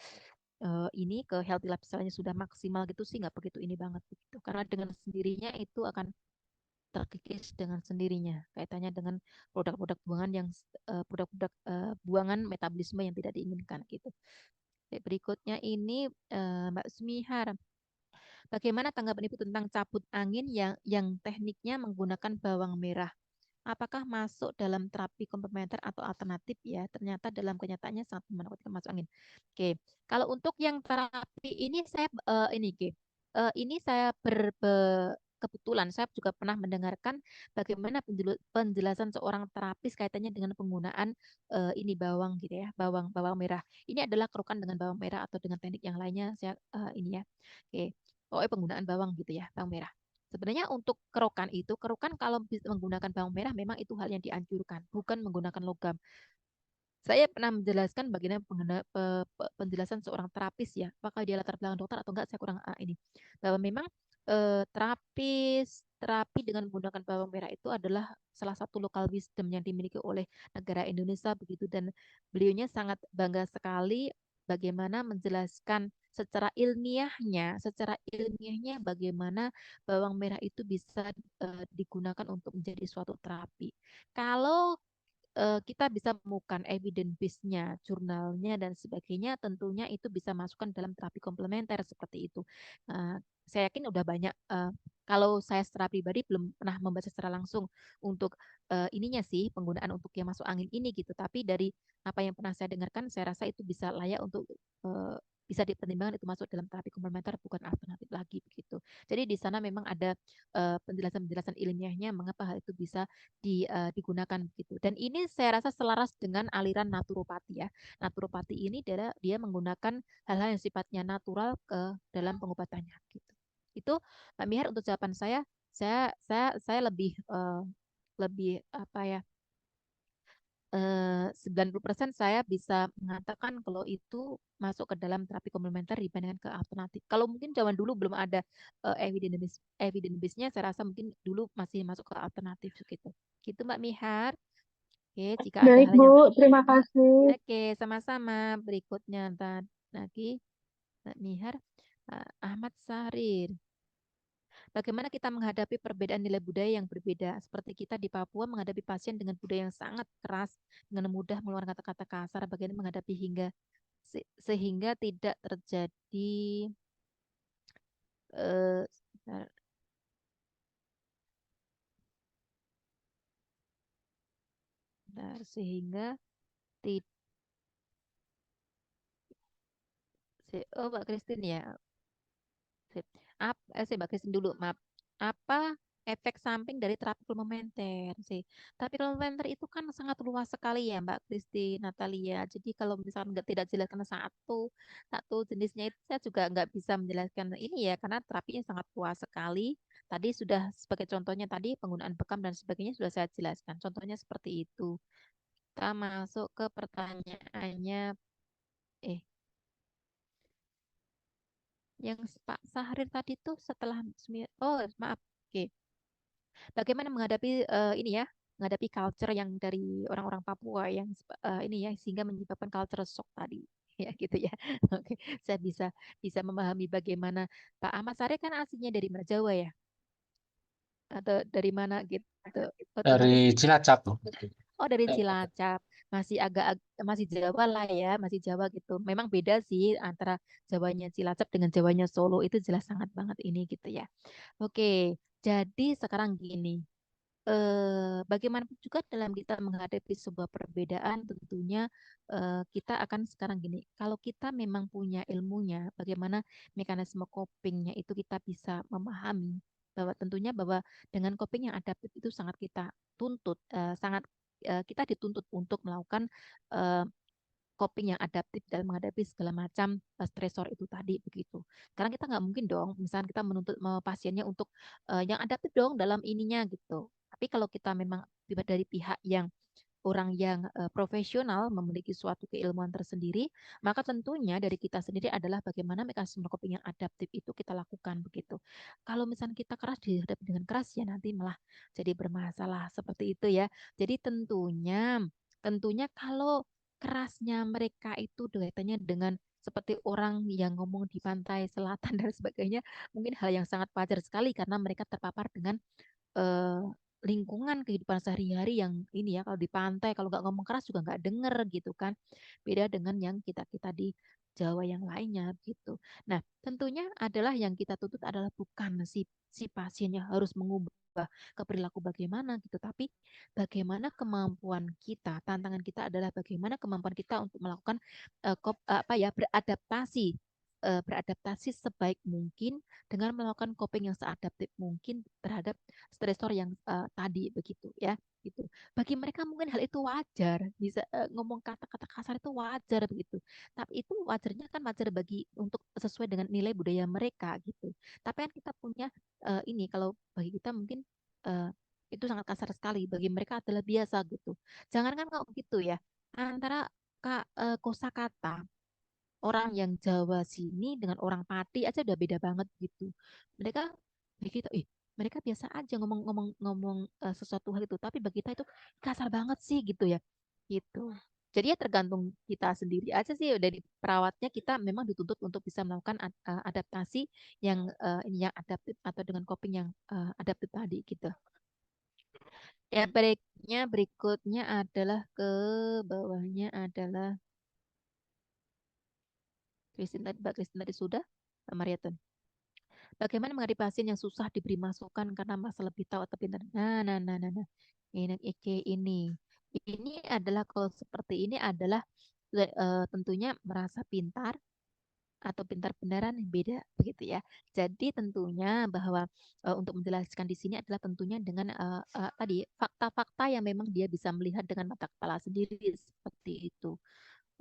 ini ke healthy lifestyle-nya sudah maksimal gitu sih nggak begitu ini banget begitu. Karena dengan sendirinya itu akan terkikis dengan sendirinya kaitannya dengan produk-produk buangan produk-produk buangan metabolisme yang tidak diinginkan gitu. Oke, berikutnya ini Mbak Smihar. Bagaimana tanggapan Ibu tentang cabut angin yang tekniknya menggunakan bawang merah? Apakah masuk dalam terapi komplementer atau alternatif ya? Ternyata dalam kenyataannya sangat memengaruhi masuk angin. Oke, kalau untuk yang terapi ini saya ini saya kebetulan saya juga pernah mendengarkan bagaimana penjelasan seorang terapis kaitannya dengan penggunaan ini bawang gitu ya, bawang bawang merah. Ini adalah kerukan dengan bawang merah atau dengan teknik yang lainnya saya ini ya. Oke. Pokoknya penggunaan bawang gitu ya, bawang merah. Sebenarnya untuk kerukan kalau menggunakan bawang merah memang itu hal yang dianjurkan, bukan menggunakan logam. Saya pernah menjelaskan bagaimana penjelasan seorang terapis ya, apakah dia latar belakang dokter atau enggak, saya kurang ini. Bahwa memang terapi dengan menggunakan bawang merah itu adalah salah satu local wisdom yang dimiliki oleh negara Indonesia begitu dan beliaunya sangat bangga sekali bagaimana menjelaskan secara ilmiahnya bagaimana bawang merah itu bisa digunakan untuk menjadi suatu terapi. Kalau kita bisa menemukan evidence base-nya, jurnalnya dan sebagainya, tentunya itu bisa masukkan dalam terapi komplementer seperti itu. Saya yakin udah banyak. Kalau saya secara pribadi belum pernah membaca secara langsung untuk ininya sih penggunaan untuk yang masuk angin ini gitu. Tapi dari apa yang pernah saya dengarkan, saya rasa itu bisa layak untuk bisa dipertimbangkan itu masuk dalam terapi komplementer bukan alternatif lagi begitu. Jadi di sana memang ada penjelasan-penjelasan ilmiahnya mengapa hal itu bisa digunakan begitu. Dan ini saya rasa selaras dengan aliran naturopati ya. Naturopati ini dia menggunakan hal-hal yang sifatnya natural ke dalam pengobatannya gitu. Itu Mbak Mihar untuk jawaban saya lebih apa ya 90% saya bisa mengatakan kalau itu masuk ke dalam terapi komplementer dibandingkan ke alternatif. Kalau mungkin zaman dulu belum ada evidence base-nya, saya rasa mungkin dulu masih masuk ke alternatif gitu. Gitu Mbak Mihar. Oke, jika ada Baik, hal yang Bu. Terima kasih. Oke, sama-sama. Berikutnya lagi Mbak Mihar, Ahmad Sahrir. Bagaimana kita menghadapi perbedaan nilai budaya yang berbeda? Seperti kita di Papua menghadapi pasien dengan budaya yang sangat keras, dengan mudah mengeluarkan kata-kata kasar, bagaimana menghadapi sehingga tidak terjadi eh, sebentar, sehingga tidak oh Mbak Christine ya. Sip. Mbak Christine dulu, maaf. Apa efek samping dari terapi komplementer sih? Terapi komplementer itu kan sangat luas sekali ya, Mbak Christine, Natalia. Jadi kalau misalkan tidak jelaskan satu satu jenisnya itu saya juga nggak bisa menjelaskan ini ya, karena terapinya sangat luas sekali. Tadi sudah sebagai contohnya tadi penggunaan bekam dan sebagainya sudah saya jelaskan. Contohnya seperti itu. Kita masuk ke pertanyaannya. Eh, yang Pak Sahrir tadi tuh setelah oh maaf. Oke. Bagaimana menghadapi ini ya, menghadapi culture yang dari orang-orang Papua yang ini ya sehingga menyebabkan culture shock tadi. Ya gitu ya. Oke, saya bisa bisa memahami bagaimana Pak Ahmad Sari kan aslinya dari mana Jawa ya? Atau dari mana gitu? Otomatis Dari Cilacap, Bu. oh dari Cilacap. Masih Jawa lah ya, masih Jawa gitu. Memang beda sih antara Jawanya Cilacap dengan Jawanya Solo itu jelas sangat banget ini gitu ya. Oke, jadi sekarang gini. Bagaimanapun juga dalam kita menghadapi sebuah perbedaan tentunya kita akan sekarang gini, kalau kita memang punya ilmunya, bagaimana mekanisme copingnya itu kita bisa memahami bahwa tentunya bahwa dengan coping yang adaptif itu sangat kita tuntut, kita dituntut untuk melakukan eh, coping yang adaptif dalam menghadapi segala macam stresor itu tadi begitu. Karena kita nggak mungkin dong, misalnya kita menuntut pasiennya untuk yang adaptif dong dalam ininya gitu. Tapi kalau kita memang dari pihak yang orang yang profesional memiliki suatu keilmuan tersendiri, maka tentunya dari kita sendiri adalah bagaimana mekanisme coping yang adaptif itu kita lakukan begitu. Kalau misalnya kita keras dihadapi dengan keras ya nanti malah jadi bermasalah seperti itu ya. Jadi tentunya kalau kerasnya mereka itu kaitannya dengan seperti orang yang ngomong di pantai selatan dan sebagainya, mungkin hal yang sangat wajar sekali karena mereka terpapar dengan eh, lingkungan kehidupan sehari-hari yang ini ya kalau di pantai kalau nggak ngomong keras juga nggak denger gitu kan beda dengan yang kita di Jawa yang lainnya gitu. Nah tentunya adalah yang kita tuntut adalah bukan si pasiennya harus mengubah ke perilaku bagaimana gitu tapi bagaimana kemampuan kita tantangan kita adalah bagaimana kemampuan kita untuk melakukan beradaptasi sebaik mungkin dengan melakukan coping yang seadaptif mungkin terhadap stresor yang tadi begitu ya gitu. Bagi mereka mungkin hal itu wajar, bisa ngomong kata-kata kasar itu wajar begitu. Tapi itu wajarnya kan wajar bagi untuk sesuai dengan nilai budaya mereka gitu. Tapi kan kita punya ini kalau bagi kita mungkin eh, itu sangat kasar sekali, bagi mereka adalah biasa gitu. Jangan kan kalau begitu ya. Antara kosakata orang yang Jawa sini dengan orang Pati aja udah beda banget gitu. Mereka begitu, mereka biasa aja ngomong-ngomong sesuatu hal itu, tapi bagi kita itu kasar banget sih gitu ya. Gitu. Jadi ya tergantung kita sendiri aja sih dari perawatnya kita memang dituntut untuk bisa melakukan adaptasi yang ini yang adaptif atau dengan coping yang adaptif tadi gitu. Ya, berikutnya adalah ke bawahnya adalah Mbak Kristin tadi sudah, Mbak Mariatun. Bagaimana menghadapi pasien yang susah diberi masukan karena masa lebih tahu atau pintar? Nah. Ini adalah kalau seperti ini adalah tentunya merasa pintar atau pintar beneran yang beda begitu ya. Jadi tentunya bahwa untuk menjelaskan di sini adalah tentunya dengan tadi fakta-fakta yang memang dia bisa melihat dengan mata kepala sendiri seperti itu.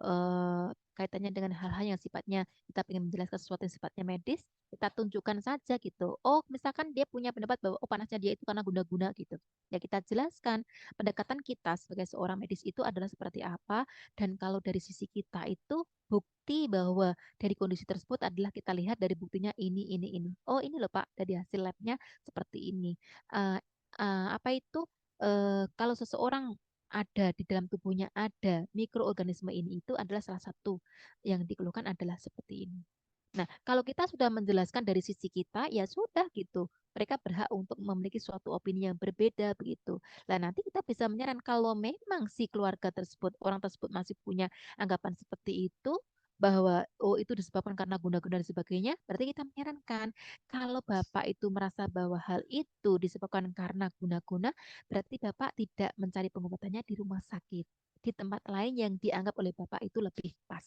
eh, Kaitannya dengan hal-hal yang sifatnya kita ingin menjelaskan sesuatu yang sifatnya medis, kita tunjukkan saja gitu. Oh, misalkan dia punya pendapat bahwa oh panasnya dia itu karena guna-guna gitu. Ya kita jelaskan pendekatan kita sebagai seorang medis itu adalah seperti apa dan kalau dari sisi kita itu bukti bahwa dari kondisi tersebut adalah kita lihat dari buktinya ini. Oh, ini loh Pak, dari hasil labnya seperti ini. Eh, apa itu kalau seseorang ada di dalam tubuhnya ada mikroorganisme ini itu adalah salah satu yang dikeluhkan adalah seperti ini. Nah, kalau kita sudah menjelaskan dari sisi kita, ya sudah gitu. Mereka berhak untuk memiliki suatu opini yang berbeda begitu. Nah, nanti kita bisa menyarankan kalau memang si keluarga tersebut, orang tersebut masih punya anggapan seperti itu, bahwa oh itu disebabkan karena guna-guna dan sebagainya, berarti kita menyarankan kalau Bapak itu merasa bahwa hal itu disebabkan karena guna-guna, berarti Bapak tidak mencari pengobatannya di rumah sakit, di tempat lain yang dianggap oleh Bapak itu lebih pas.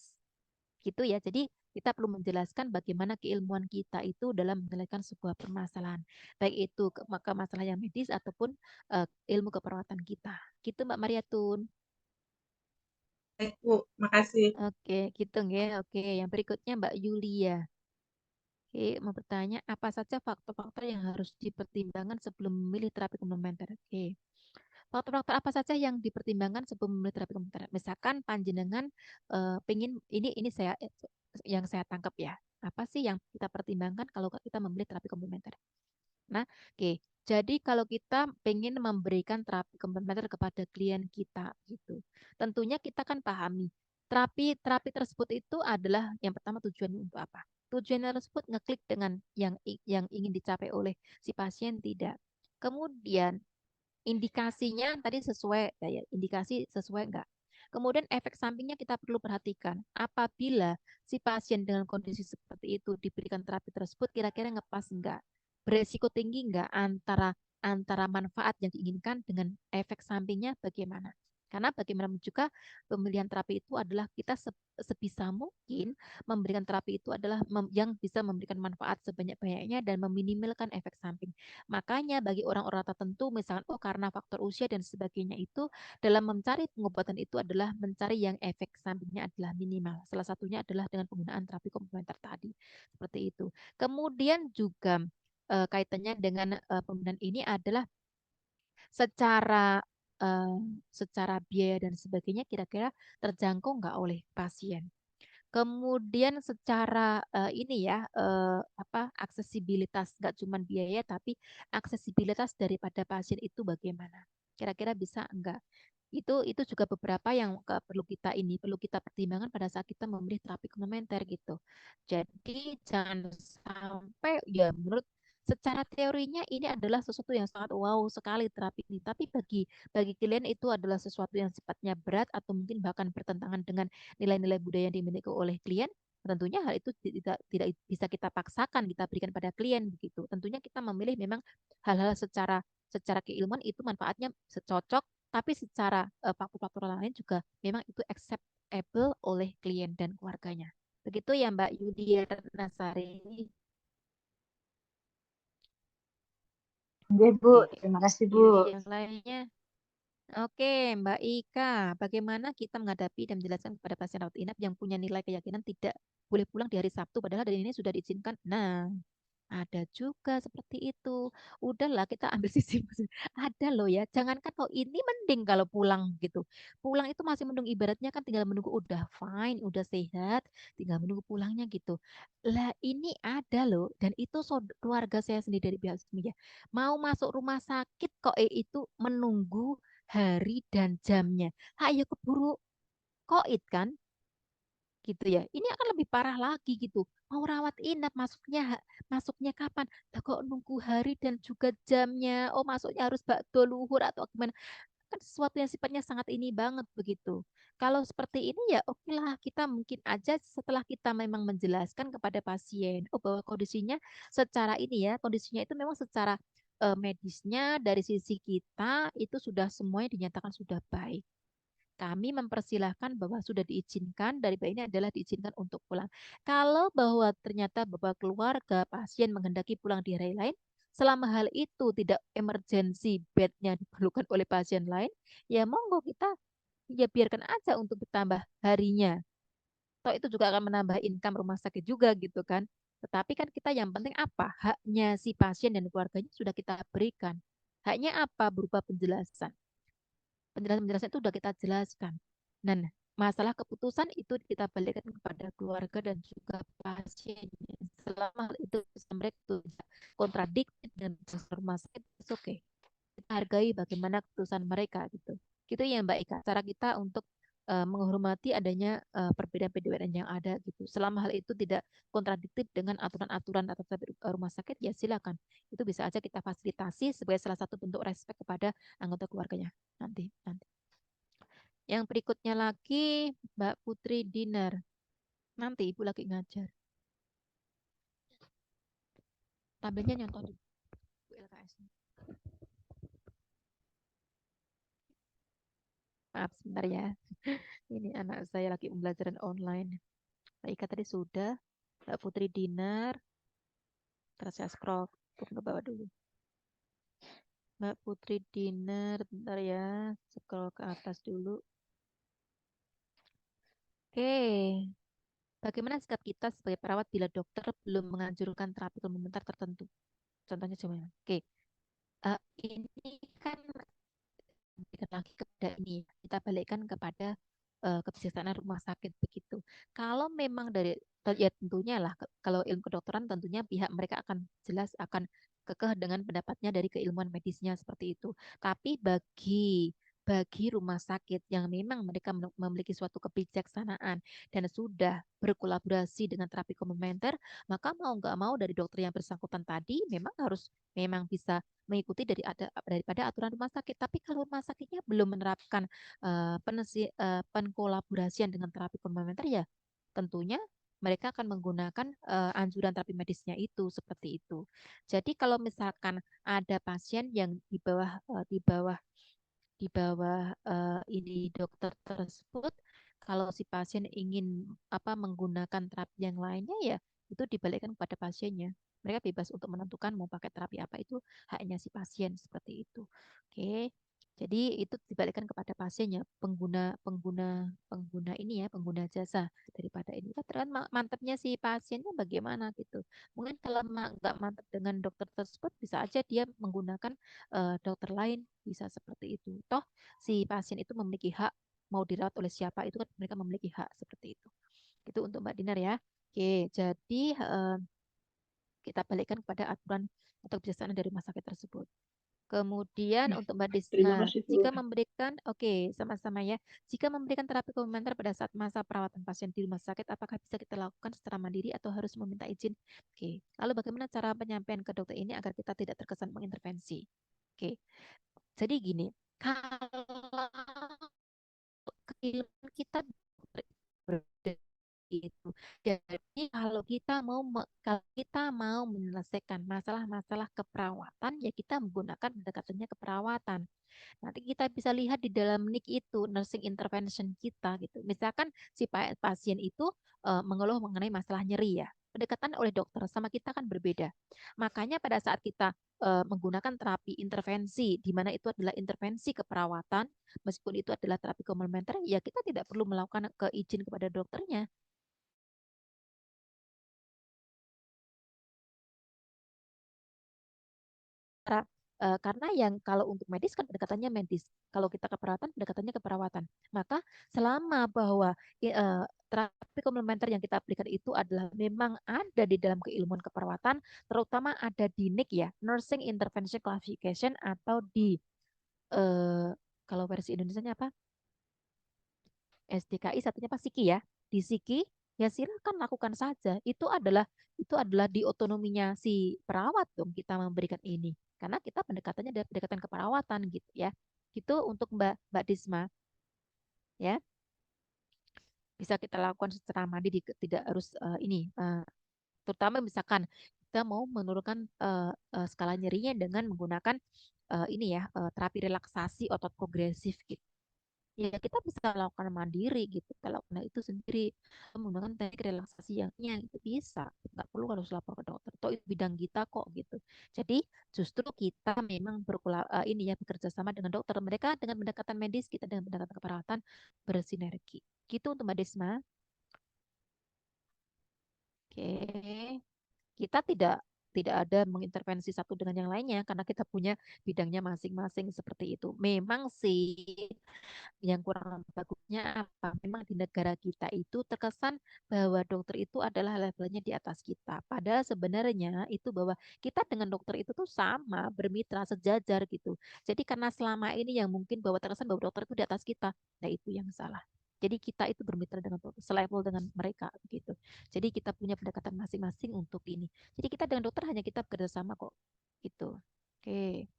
Gitu ya. Jadi kita perlu menjelaskan bagaimana keilmuan kita itu dalam menyelesaikan sebuah permasalahan, baik itu ke masalah yang medis ataupun ilmu keperawatan kita. Gitu Mbak Mariatun. Baik, Bu. Makasih. Oke, gitu ya. Oke, yang berikutnya Mbak Yulia. Oke, mau bertanya apa saja faktor-faktor yang harus dipertimbangkan sebelum memilih terapi komplementer? Oke. Faktor-faktor apa saja yang dipertimbangkan sebelum memilih terapi komplementer? Misalkan panjenengan pengen ini yang saya tangkap ya. Apa sih yang kita pertimbangkan kalau kita memilih terapi komplementer? Nah, oke. Jadi kalau kita pengen memberikan terapi komplementer kepada klien kita gitu. Tentunya kita kan pahami terapi tersebut itu adalah yang pertama tujuannya untuk apa? Tujuannya tersebut ngeklik dengan yang ingin dicapai oleh si pasien tidak. Kemudian indikasinya tadi sesuai ya, indikasi sesuai enggak. Kemudian efek sampingnya kita perlu perhatikan. Apabila si pasien dengan kondisi seperti itu diberikan terapi tersebut kira-kira ngepas enggak? Beresiko tinggi enggak antara antara manfaat yang diinginkan dengan efek sampingnya bagaimana? Karena bagaimanapun juga pemilihan terapi itu adalah kita sebisa mungkin memberikan terapi itu adalah yang bisa memberikan manfaat sebanyak-banyaknya dan meminimalkan efek samping. Makanya bagi orang-orang tertentu misalkan oh karena faktor usia dan sebagainya itu dalam mencari pengobatan itu adalah mencari yang efek sampingnya adalah minimal. Salah satunya adalah dengan penggunaan terapi komplementer tadi. Seperti itu. Kemudian juga kaitannya dengan penggunaan ini adalah secara eh, secara biaya dan sebagainya kira-kira terjangkau nggak oleh pasien. Kemudian secara ini ya apa aksesibilitas nggak cuma biaya tapi aksesibilitas daripada pasien itu bagaimana? Kira-kira bisa enggak? Itu juga beberapa yang perlu kita pertimbangkan pada saat kita memilih terapi komplementer gitu. Jadi jangan sampai ya menurut secara teorinya ini adalah sesuatu yang sangat wow sekali terapi ini, tapi bagi klien itu adalah sesuatu yang sifatnya berat atau mungkin bahkan bertentangan dengan nilai-nilai budaya yang dimiliki oleh klien. Tentunya hal itu tidak bisa kita paksakan kita berikan pada klien begitu. Tentunya kita memilih memang hal-hal secara secara keilmuan itu manfaatnya secocok tapi secara faktor-faktor lain juga memang itu acceptable oleh klien dan keluarganya. Begitu ya Mbak Yudia Nasari. Oke, Bu. Oke. Terima kasih, Bu. Yang lainnya. Oke, Mbak Ika, bagaimana kita menghadapi dan menjelaskan kepada pasien rawat inap yang punya nilai keyakinan tidak boleh pulang di hari Sabtu, padahal hari ini sudah diizinkan. Nah, ada juga seperti itu. Udahlah kita ambil sisi positif. Ada loh ya. Jangankan kalau ini mending kalau pulang gitu. Pulang itu masih menunggu ibaratnya kan tinggal menunggu udah fine, udah sehat, tinggal menunggu pulangnya gitu. Lah ini ada loh dan itu keluarga saya sendiri dari pihak suami ya. Mau masuk rumah sakit kok itu menunggu hari dan jamnya. Ayo keburu koit kan? gitu ya. Ini akan lebih parah lagi gitu. Mau rawat inap masuknya kapan? Lah kok nunggu hari dan juga jamnya. Oh, masuknya harus bakdo luhur atau gimana? Kan sesuatu yang sifatnya sangat ini banget begitu. Kalau seperti ini ya oke lah, kita mungkin aja setelah kita memang menjelaskan kepada pasien oh bahwa kondisinya secara ini ya, kondisinya itu memang secara medisnya dari sisi kita itu sudah semuanya dinyatakan sudah baik. Kami mempersilahkan bahwa sudah diizinkan dari bayi ini adalah diizinkan untuk pulang. Kalau bahwa ternyata bahwa keluarga pasien menghendaki pulang di hari lain, selama hal itu tidak emergensi bednya diperlukan oleh pasien lain, ya monggo kita ya biarkan aja untuk bertambah harinya. Toh itu juga akan menambah income rumah sakit juga gitu kan. Tetapi kan kita yang penting apa? Haknya si pasien dan keluarganya sudah kita berikan. Haknya apa? Berupa penjelasan. Penjelasan-penjelasan itu sudah kita jelaskan. Dan masalah keputusan itu kita balikkan kepada keluarga dan juga pasien. Selama hal itu mereka tidak kontradiktif dengan rumah sakit, it's okay. Kita hargai bagaimana keputusan mereka gitu. Gitu ya Mbak Ika. Cara kita untuk menghormati adanya perbedaan-perbedaan yang ada gitu. Selama hal itu tidak kontradiktif dengan aturan-aturan atau rumah sakit, ya silakan. Itu bisa aja kita fasilitasi sebagai salah satu bentuk respek kepada anggota keluarganya nanti. Yang berikutnya lagi Mbak Putri Dinar. Nanti Ibu lagi ngajar. Tabelnya nyontoh di Bu LKS. Maaf sebentar ya. Ini anak saya lagi pembelajaran online. Mbak Ika tadi sudah. Mbak Putri Dinar. Terus saya scroll ke bawah dulu. Mbak Putri Dinar, bentar ya. Scroll ke atas dulu. Oke. Bagaimana sikap kita sebagai perawat bila dokter belum menganjurkan terapi komplementer tertentu? Contohnya gimana? Oke. Ini kan berikan lagi kepada ini kita balikkan kepada kebijaksanaan rumah sakit begitu. Kalau memang dari ya tentunya lah kalau ilmu kedokteran tentunya pihak mereka akan jelas akan kekeh dengan pendapatnya dari keilmuan medisnya seperti itu. Tapi bagi rumah sakit yang memang mereka memiliki suatu kebijaksanaan dan sudah berkolaborasi dengan terapi komplementer, maka mau nggak mau dari dokter yang bersangkutan tadi memang bisa mengikuti daripada aturan rumah sakit. Tapi kalau rumah sakitnya belum menerapkan penkolaborasian dengan terapi komplementer ya tentunya mereka akan menggunakan anjuran terapi medisnya itu seperti itu. Jadi kalau misalkan ada pasien yang di bawah ini dokter tersebut, kalau si pasien ingin menggunakan terapi yang lainnya ya itu dibalikkan kepada pasiennya. Mereka bebas untuk menentukan mau pakai terapi apa itu haknya si pasien seperti itu. Oke. Jadi itu dibalikkan kepada pasiennya, pengguna pengguna pengguna ini ya, pengguna jasa daripada ini. Terus mantapnya si pasiennya bagaimana gitu. Mungkin kalau nggak mantap dengan dokter tersebut bisa aja dia menggunakan dokter lain bisa seperti itu. Toh si pasien itu memiliki hak mau dirawat oleh siapa itu kan mereka memiliki hak seperti itu. Itu untuk Mbak Dinar ya. Oke, jadi kita balikkan kepada aturan atau kebijaksanaan dari rumah sakit tersebut. Kemudian untuk Mbak Terima Disna, kasih, Bu. jika memberikan, oke, sama-sama ya. Jika memberikan terapi komplementer pada saat masa perawatan pasien di rumah sakit, apakah bisa kita lakukan secara mandiri atau harus meminta izin? Oke, lalu bagaimana cara penyampaian ke dokter ini agar kita tidak terkesan mengintervensi? Oke, jadi gini, kalau keilmuan kita berbeda itu. Jadi kalau kita mau menyelesaikan masalah-masalah keperawatan, ya kita menggunakan pendekatannya keperawatan. Nanti kita bisa lihat di dalam NIC itu nursing intervention kita gitu. Misalkan si pasien itu mengeluh mengenai masalah nyeri ya. Pendekatan oleh dokter sama kita kan berbeda. Makanya pada saat kita menggunakan terapi intervensi di mana itu adalah intervensi keperawatan, meskipun itu adalah terapi komplementer, ya kita tidak perlu melakukan keizin kepada dokternya. Karena yang kalau untuk medis kan pendekatannya medis, kalau kita keperawatan pendekatannya keperawatan. Maka selama bahwa terapi komplementer yang kita berikan itu adalah memang ada di dalam keilmuan keperawatan, terutama ada di NIC ya, Nursing Intervention Classification atau di kalau versi Indonesianya apa? SDKI satunya apa Siki ya. di psiki, ya silakan lakukan saja. Itu adalah di otonominya si perawat dong kita memberikan ini. Karena kita pendekatannya adalah pendekatan keperawatan gitu ya. Itu untuk Mbak Disma ya. Bisa kita lakukan secara mandiri, tidak harus ini terutama misalkan kita mau menurunkan skala nyerinya dengan menggunakan ini ya terapi relaksasi otot progresif gitu. Ya kita bisa lakukan mandiri gitu, kita lakukan itu sendiri menggunakan teknik relaksasi yang itu bisa, nggak perlu harus lapor ke dokter. Toh itu bidang kita kok gitu. Jadi justru kita memang ini ya bekerja sama dengan dokter, mereka dengan pendekatan medis, kita dengan pendekatan keperawatan bersinergi. Gitu untuk Mbak Desma. Oke. Kita tidak ada mengintervensi satu dengan yang lainnya karena kita punya bidangnya masing-masing seperti itu. Memang sih yang kurang bagusnya apa? Memang di negara kita itu terkesan bahwa dokter itu adalah levelnya di atas kita. Padahal sebenarnya itu bahwa kita dengan dokter itu tuh sama, bermitra sejajar gitu. Jadi karena selama ini yang mungkin bahwa terkesan bahwa dokter itu di atas kita, nah itu yang salah. Jadi kita itu bermitra dengan dokter, selevel dengan mereka gitu. Jadi kita punya pendekatan masing-masing untuk ini. Jadi kita dengan dokter hanya kita bekerja sama kok. Gitu. Oke.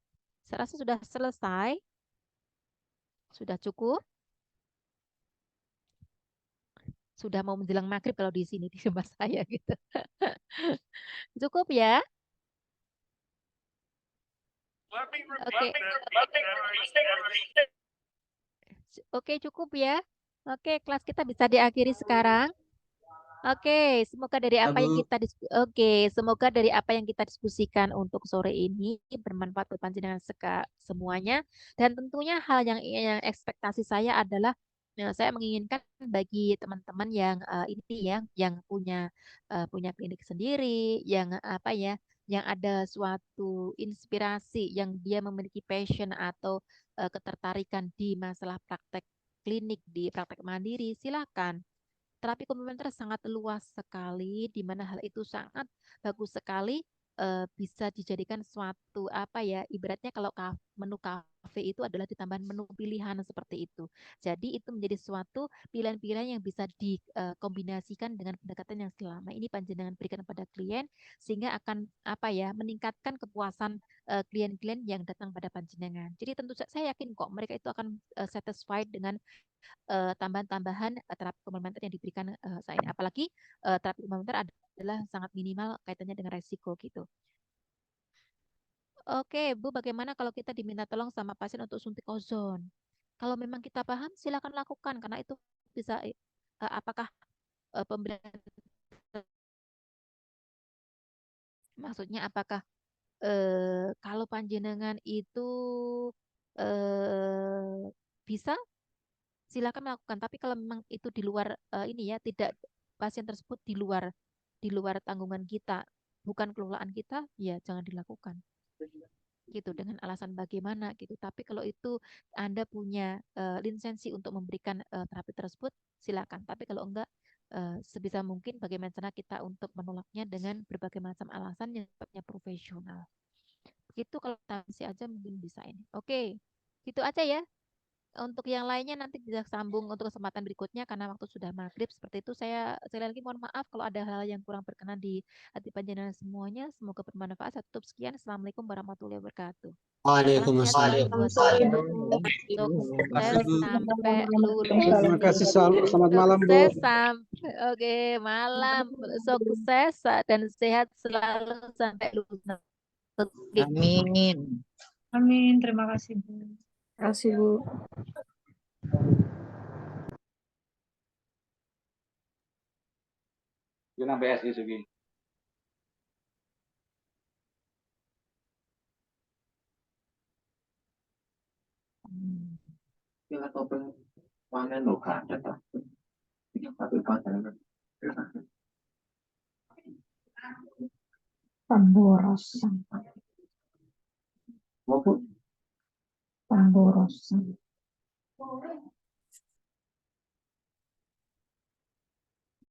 Saya rasa sudah selesai. Sudah cukup. Sudah mau menjelang maghrib kalau di sini di rumah saya gitu. Cukup ya. Oke. Oke, cukup ya. Oke, kelas kita bisa diakhiri sekarang. Oke, semoga dari apa yang kita semoga dari apa yang kita diskusikan untuk sore ini bermanfaat buat panjenengan semuanya. Dan tentunya hal yang ekspektasi saya adalah saya menginginkan bagi teman-teman yang ini ya, yang punya klinik sendiri, yang apa ya, yang ada suatu inspirasi, yang dia memiliki passion atau ketertarikan di masalah praktek klinik, di praktek mandiri, silakan. Terapi komplementer sangat luas sekali, di mana hal itu sangat bagus sekali, bisa dijadikan suatu apa ya, ibaratnya kalau menu kafe itu adalah ditambahan menu pilihan seperti itu. Jadi itu menjadi suatu pilihan-pilihan yang bisa dikombinasikan dengan pendekatan yang selama ini panjenengan berikan kepada klien, sehingga akan apa ya, meningkatkan kepuasan klien-klien yang datang pada panjenengan. Jadi tentu saya yakin kok mereka itu akan satisfied dengan tambahan-tambahan terapi komplementer yang diberikan saat ini. Apalagi terapi komplementer adalah sangat minimal kaitannya dengan resiko gitu. Oke, Bu, bagaimana kalau kita diminta tolong sama pasien untuk suntik ozon? Kalau memang kita paham, silakan lakukan karena itu bisa apakah pemberian maksudnya apakah kalau panjenengan itu bisa silakan melakukan. Tapi kalau memang itu di luar ini ya, tidak pasien tersebut di luar tanggungan kita, bukan kelolaan kita, ya jangan dilakukan. Gitu dengan alasan bagaimana gitu. Tapi kalau itu Anda punya lisensi untuk memberikan terapi tersebut, silakan. Tapi kalau enggak sebisa mungkin bagaimana cara kita untuk menolaknya dengan berbagai macam alasan yang sifatnya profesional. Itu kalau tansi aja mungkin bisa ini. Oke. Gitu aja ya. Untuk yang lainnya nanti bisa sambung untuk kesempatan berikutnya karena waktu sudah maghrib. Seperti itu saya lagi mohon maaf kalau ada hal yang kurang berkenan di hati panjenengan semuanya. Semoga bermanfaat. Saya tutup sekian. Assalamualaikum warahmatullahi wabarakatuh. Salam sehat selalu buat semuanya. Sukses sampai lulus. Terima kasih, selamat malam, Bu. Sukses sampai oke malam. Sukses dan sehat selalu sampai lulus. Amin. Amin. Terima kasih, Bu. Terima kasih, Bu. Jangan BSI Sugi. Kita topeng panen lo kan datang. Tapi panen. Pemborosan.